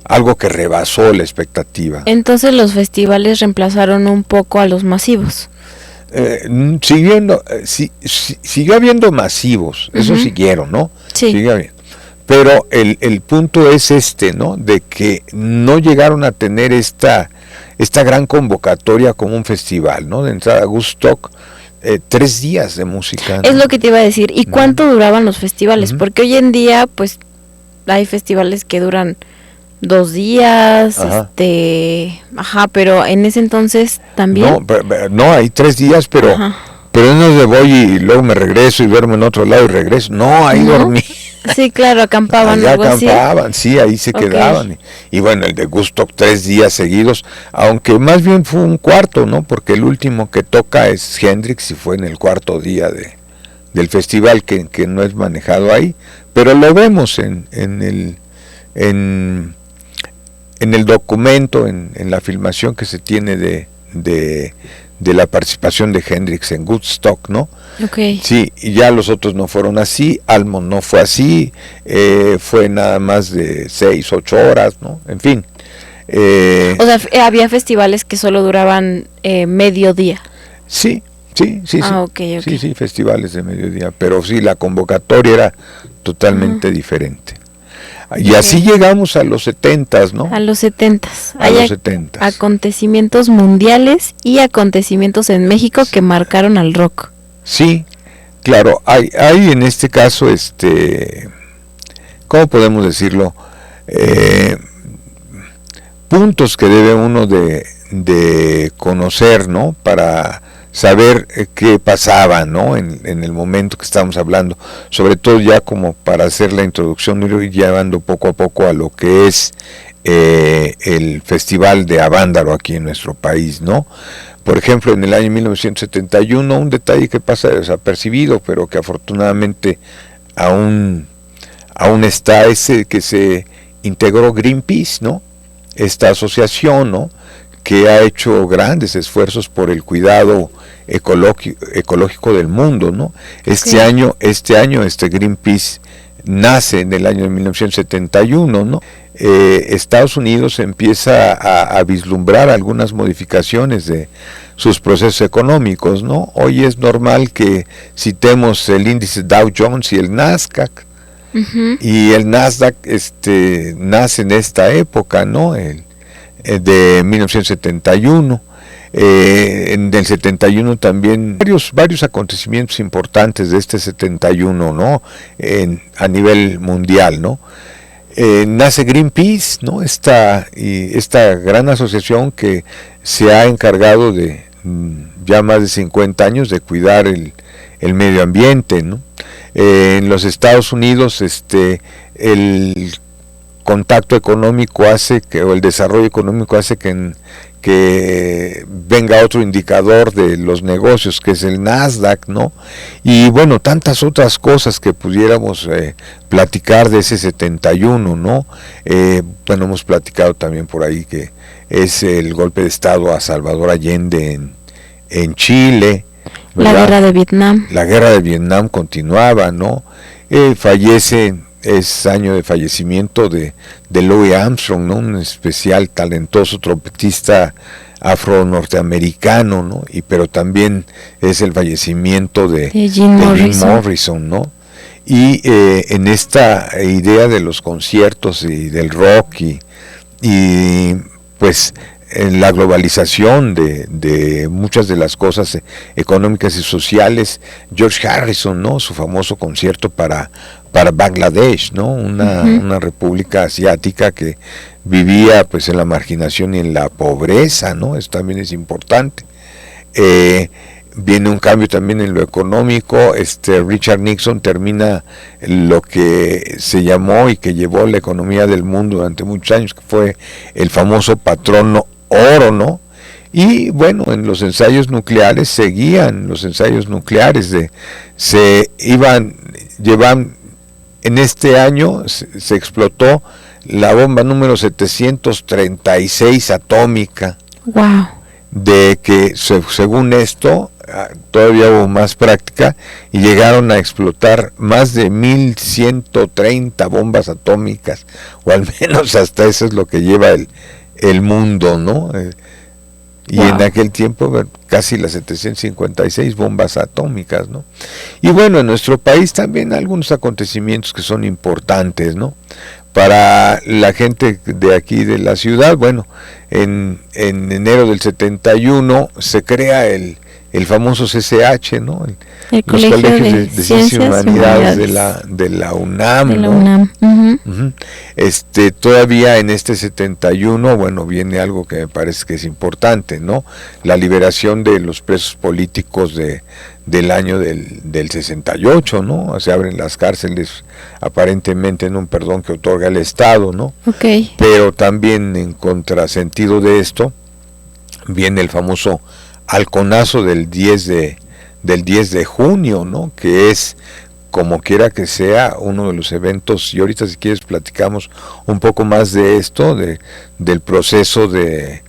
algo que rebasó la expectativa. Entonces los festivales reemplazaron un poco a los masivos. Siguió habiendo masivos, eso Ujú. siguieron, ¿no? Sí. Sigue habiendo. Pero el punto es ¿no? De que no llegaron a tener esta gran convocatoria como un festival, ¿no? De entrada a Woodstock, 3 días de música, ¿no? Es lo que te iba a decir. ¿Y cuánto duraban los festivales? Ujú. Porque hoy en día, pues, hay festivales que duran 2 días, Ajá. Ajá, pero en ese entonces también. No, hay 3 días, pero Ajá. no es de voy y luego me regreso y duermo en otro lado y regreso. No, ahí ¿No? dormí. Sí, claro, acampaban Allá algo así. acampaban, sí, ahí se Ok. quedaban. Y bueno, el de Woodstock 3 días seguidos, aunque más bien fue un cuarto, ¿no? Porque el último que toca es Hendrix y fue en el cuarto día del festival que no es manejado ahí, pero lo vemos en el documento, en la filmación que se tiene de la participación de Hendrix en Woodstock, ¿no? Ok. Sí, y ya los otros no fueron así, Almond no fue así, fue nada más de 6, 8 horas, ¿no? En fin. O sea, había festivales que solo duraban medio día. Sí. Ah, ok. Sí, festivales de mediodía, pero sí, la convocatoria era totalmente diferente. Y Ok. así llegamos a los 70, ¿no? A los 70s. A Hay los 70. acontecimientos mundiales y acontecimientos en México que marcaron al rock. Sí, claro, hay en este caso, ¿cómo podemos decirlo? Puntos que debe uno de conocer, ¿no? Para saber qué pasaba, ¿no? En el momento que estamos hablando, sobre todo ya como para hacer la introducción y ir llevando poco a poco a lo que es el Festival de Avándaro aquí en nuestro país, ¿no? Por ejemplo, en el año 1971, un detalle que pasa desapercibido, pero que afortunadamente aún está, ese que se integró Greenpeace, ¿no? Esta asociación, ¿no? Que ha hecho grandes esfuerzos por el cuidado ecológico del mundo, ¿no? Este año Greenpeace nace en el año de 1971, ¿no? Estados Unidos empieza a vislumbrar algunas modificaciones de sus procesos económicos, ¿no? Hoy es normal que citemos el índice Dow Jones y el Nasdaq, y el Nasdaq nace en esta época, ¿no? De 1971. En el 71 también varios acontecimientos importantes de este 71, ¿no? A nivel mundial, ¿no? Nace Greenpeace, ¿no? Esta gran asociación que se ha encargado de ya más de 50 años de cuidar el medio ambiente, ¿no? En los Estados Unidos el contacto económico hace o el desarrollo económico hace que que venga otro indicador de los negocios, que es el Nasdaq, ¿no? Y bueno, tantas otras cosas que pudiéramos platicar de ese 71, ¿no? Bueno, hemos platicado también por ahí que es el golpe de estado a Salvador Allende en Chile, ¿verdad? La guerra de Vietnam. La guerra de Vietnam continuaba, ¿no? Fallece, es año de fallecimiento de Louis Armstrong, ¿no? Un especial talentoso trompetista afro-norteamericano, ¿no? Pero también es el fallecimiento de Jim Morrison, ¿no? Y en esta idea de los conciertos y del rock y pues en la globalización de muchas de las cosas económicas y sociales, George Harrison, ¿no? Su famoso concierto para Bangladesh, ¿no? Una república asiática que vivía pues en la marginación y en la pobreza, ¿no? Eso también es importante. Viene un cambio también en lo económico. Richard Nixon termina lo que se llamó y que llevó la economía del mundo durante muchos años, que fue el famoso patrón oro, ¿no? Y bueno, en los ensayos nucleares seguían los ensayos nucleares, llevan en este año se explotó la bomba número 736 atómica. Wow. De que según esto todavía hubo más práctica y llegaron a explotar más de 1130 bombas atómicas, o al menos hasta eso es lo que lleva el mundo, ¿no? Y en aquel tiempo casi las 756 bombas atómicas, ¿no? Y bueno, en nuestro país también algunos acontecimientos que son importantes, ¿no? Para la gente de aquí de la ciudad, bueno, en enero del 71 se crea el famoso CCH, ¿no? El los colegios de Ciencias y Humanidades de la UNAM, de la ¿no? UNAM. Todavía en este 71, bueno, viene algo que me parece que es importante, ¿no? La liberación de los presos políticos del año del 68, ¿no? Se abren las cárceles aparentemente en un perdón que otorga el Estado, ¿no? Okay. Pero también en contrasentido de esto viene el famoso halconazo del 10 de junio, ¿no? Que es, como quiera que sea, uno de los eventos, y ahorita si quieres platicamos un poco más de esto, del proceso de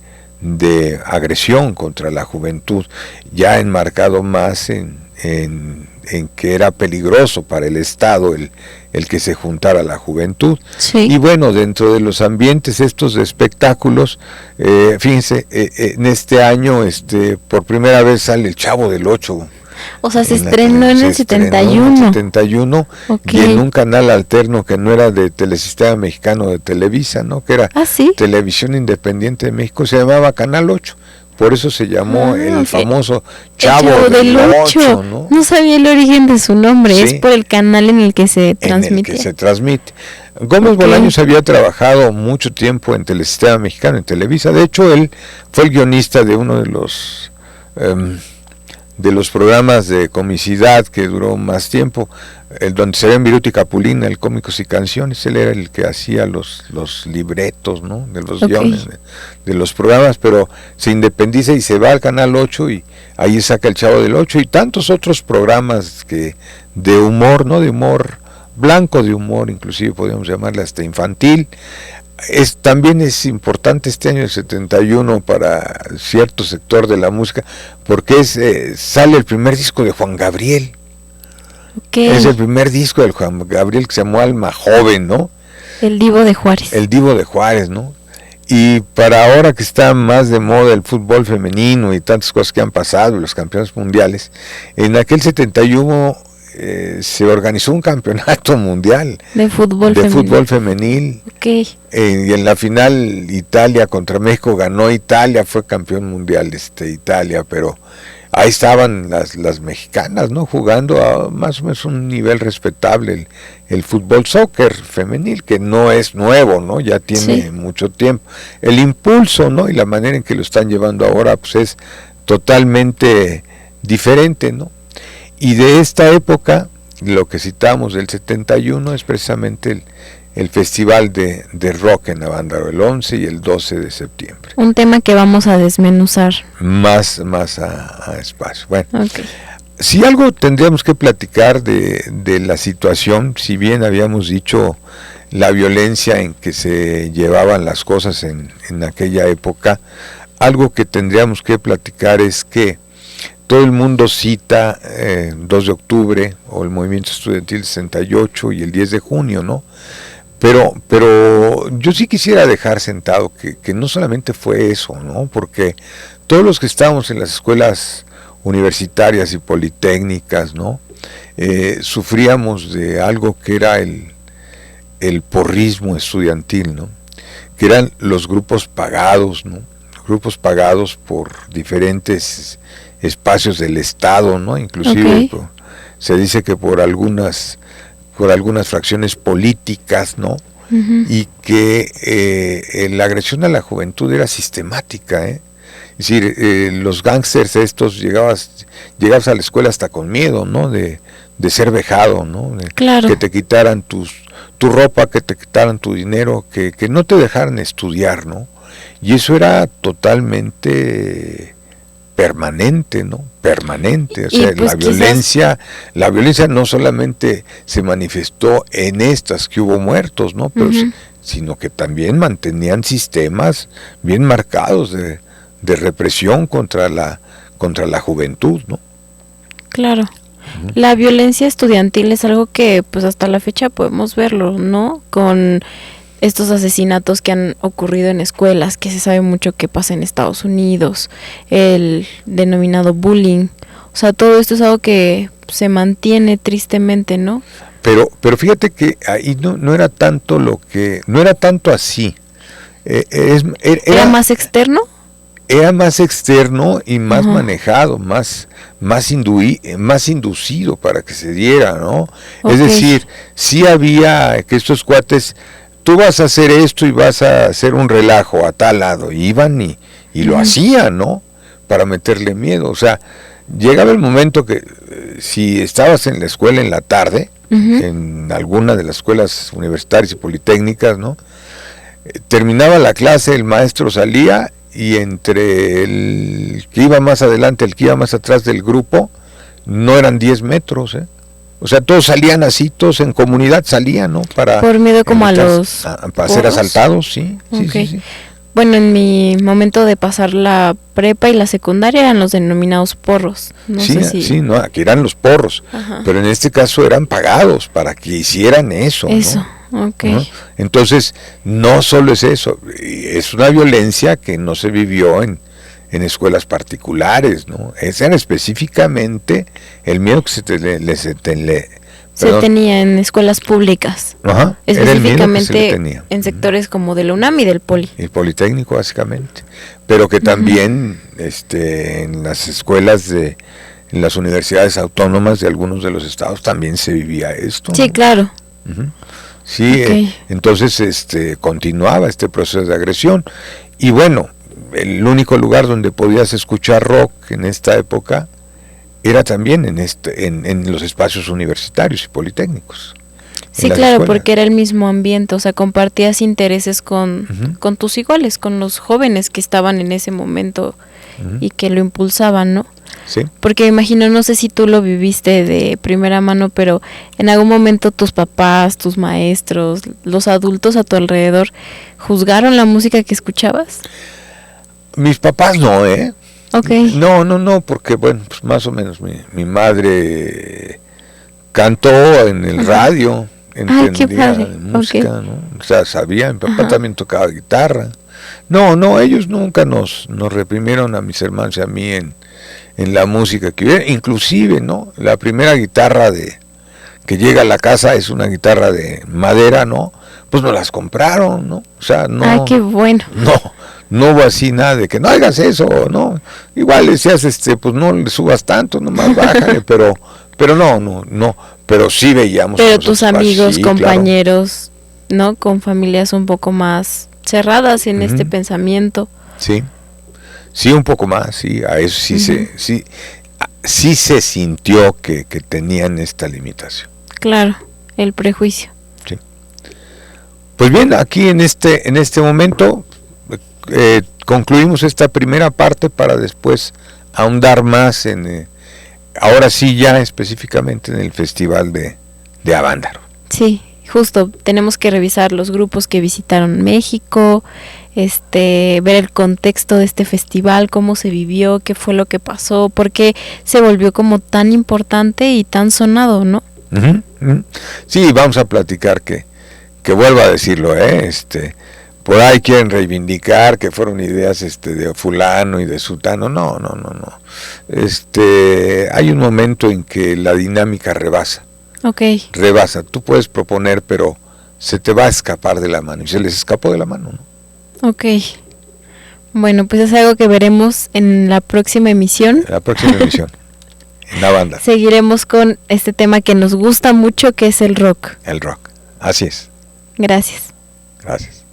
agresión contra la juventud, ya enmarcado más en que era peligroso para el Estado el que se juntara la juventud. Sí. Y bueno, dentro de los ambientes estos de espectáculos, fíjense, en este año por primera vez sale el Chavo del Ocho. O sea, se estrenó en el 71. En el 71, Okay. Y en un canal alterno que no era de Telesistema Mexicano, de Televisa, ¿no? Que era ¿Sí? Televisión Independiente de México, se llamaba Canal 8. Por eso se llamó el famoso Chavo del Ocho, ¿no? No sabía el origen de su nombre, Sí. es por el canal en el que se transmite. En el que se transmite. Gómez Bolaños había trabajado mucho tiempo en Telesistema Mexicano, en Televisa. De hecho, él fue el guionista de uno de los programas de comicidad que duró más tiempo, donde se ven Viruta y Capulina, el Cómicos y Canciones. Él era el que hacía los libretos, ¿no? De los guiones de los programas, pero se independiza y se va al Canal 8 y ahí saca el Chavo del 8 y tantos otros programas de humor, ¿no? De humor blanco, de humor inclusive podríamos llamarle hasta infantil. También es importante este año del 71 para cierto sector de la música, porque sale el primer disco de Juan Gabriel. Okay. Es el primer disco de Juan Gabriel, que se llamó Alma Joven, ¿no? El Divo de Juárez. El Divo de Juárez, ¿no? Y para ahora que está más de moda el fútbol femenino y tantas cosas que han pasado, los campeones mundiales, en aquel 71 se organizó un campeonato mundial de fútbol femenil. Okay. Y en la final Italia contra México ganó Italia, fue campeón mundial Italia, pero ahí estaban las mexicanas, ¿no? Jugando a más o menos un nivel respetable el fútbol soccer femenil, que no es nuevo, ¿no? Ya tiene mucho tiempo. El impulso, ¿no? Y la manera en que lo están llevando ahora pues es totalmente diferente, ¿no? Y de esta época, lo que citamos del 71 es precisamente el Festival de Rock en Avándaro, el 11 y el 12 de septiembre. Un tema que vamos a desmenuzar. Más a espacio. Bueno, okay. Si algo tendríamos que platicar de la situación, si bien habíamos dicho la violencia en que se llevaban las cosas en aquella época, algo que tendríamos que platicar es que todo el mundo cita 2 de octubre o el movimiento estudiantil 68 y el 10 de junio, ¿no? Pero yo sí quisiera dejar sentado que no solamente fue eso, ¿no? Porque todos los que estábamos en las escuelas universitarias y politécnicas, ¿no? Sufríamos de algo que era el porrismo estudiantil, ¿no? Que eran los grupos pagados, ¿no? Grupos pagados por diferentes espacios del Estado, ¿no? Inclusive se dice que por algunas fracciones políticas, ¿no? Uh-huh. Y que la agresión a la juventud era sistemática, Es decir, los gángsters estos llegabas a la escuela hasta con miedo, ¿no? De ser vejado, ¿no? Claro. Que te quitaran tu ropa, que te quitaran tu dinero, que no te dejaran estudiar, ¿no? Y eso era totalmente permanente, ¿no? Permanente, o sea, pues la violencia no solamente se manifestó en estas que hubo muertos, ¿no? Pero uh-huh. Sino que también mantenían sistemas bien marcados de represión contra la juventud, ¿no? Claro. Uh-huh. La violencia estudiantil es algo que pues hasta la fecha podemos verlo, ¿no? Con estos asesinatos que han ocurrido en escuelas, que se sabe mucho que pasa en Estados Unidos, el denominado bullying, o sea, todo esto es algo que se mantiene tristemente, ¿no? Pero fíjate que ahí no era tanto no era tanto así. ¿Era más externo? Era más externo y más uh-huh. manejado, más inducido para que se diera, ¿no? Okay. Es decir, sí había que estos cuates, tú vas a hacer esto y vas a hacer un relajo a tal lado, y iban y lo uh-huh. hacían, ¿no? Para meterle miedo, o sea, llegaba el momento que si estabas en la escuela en la tarde, uh-huh. en alguna de las escuelas universitarias y politécnicas, ¿no? Terminaba la clase, el maestro salía y entre el que iba más adelante, el que iba más atrás del grupo, no eran 10 metros, O sea, todos salían así, todos en comunidad salían, ¿no? Por miedo como para ser asaltados, sí, okay. sí. Bueno, en mi momento de pasar la prepa y la secundaria eran los denominados porros. Sí, no, aquí eran los porros, ajá. Pero en este caso eran pagados para que hicieran eso, ¿no? Okay. ¿No? Entonces, no solo es eso, es una violencia que no se vivió en escuelas particulares, ¿no? Ese era específicamente el miedo que se tenía en escuelas públicas. Ajá, específicamente en sectores como del UNAM y del Poli. El Politécnico, básicamente. Pero que también uh-huh. En las escuelas en las universidades autónomas de algunos de los estados también se vivía esto. Sí, ¿no? Claro. Uh-huh. Sí, okay. Entonces continuaba este proceso de agresión. Y bueno, el único lugar donde podías escuchar rock en esta época era también en los espacios universitarios y politécnicos. Sí, claro, porque era el mismo ambiente, o sea, compartías intereses con tus iguales, con los jóvenes que estaban en ese momento uh-huh. y que lo impulsaban, ¿no? Sí. Porque me imagino, no sé si tú lo viviste de primera mano, pero en algún momento tus papás, tus maestros, los adultos a tu alrededor, ¿juzgaron la música que escuchabas? Mis papás no, Okay. No, porque bueno, pues más o menos mi madre cantó en el radio, entendía de música, okay. ¿no? O sea, sabía, mi papá también tocaba guitarra. No, ellos nunca nos reprimieron a mis hermanos y a mí en la música que hubiera, inclusive, ¿no? La primera guitarra que llega a la casa es una guitarra de madera, ¿no? Pues nos las compraron, ¿no? O sea, no. Ay, qué bueno. No hubo así nada de que no hagas eso, ¿no? Igual decías, pues no le subas tanto, nomás bájale, pero no, pero sí veíamos. Pero tus amigos, sí, compañeros, claro. ¿No? Con familias un poco más cerradas en este pensamiento. Sí, un poco más, sí, a eso sí sí se sintió que tenían esta limitación. Claro, el prejuicio. Sí. Pues bien, aquí en este momento concluimos esta primera parte para después ahondar más en, ahora sí ya específicamente en el Festival de Avándaro. Sí, justo, tenemos que revisar los grupos que visitaron México, ver el contexto de este festival, cómo se vivió, qué fue lo que pasó, por qué se volvió como tan importante y tan sonado, ¿no? Uh-huh, uh-huh. Sí, vamos a platicar que vuelva a decirlo, por ahí quieren reivindicar que fueron ideas de fulano y de sutano. No. Hay un momento en que la dinámica rebasa. Okay. Rebasa. Tú puedes proponer, pero se te va a escapar de la mano. Y se les escapó de la mano, ¿no? Ok. Bueno, pues es algo que veremos en la próxima emisión. En la banda. Seguiremos con este tema que nos gusta mucho, que es el rock. El rock. Así es. Gracias. Gracias.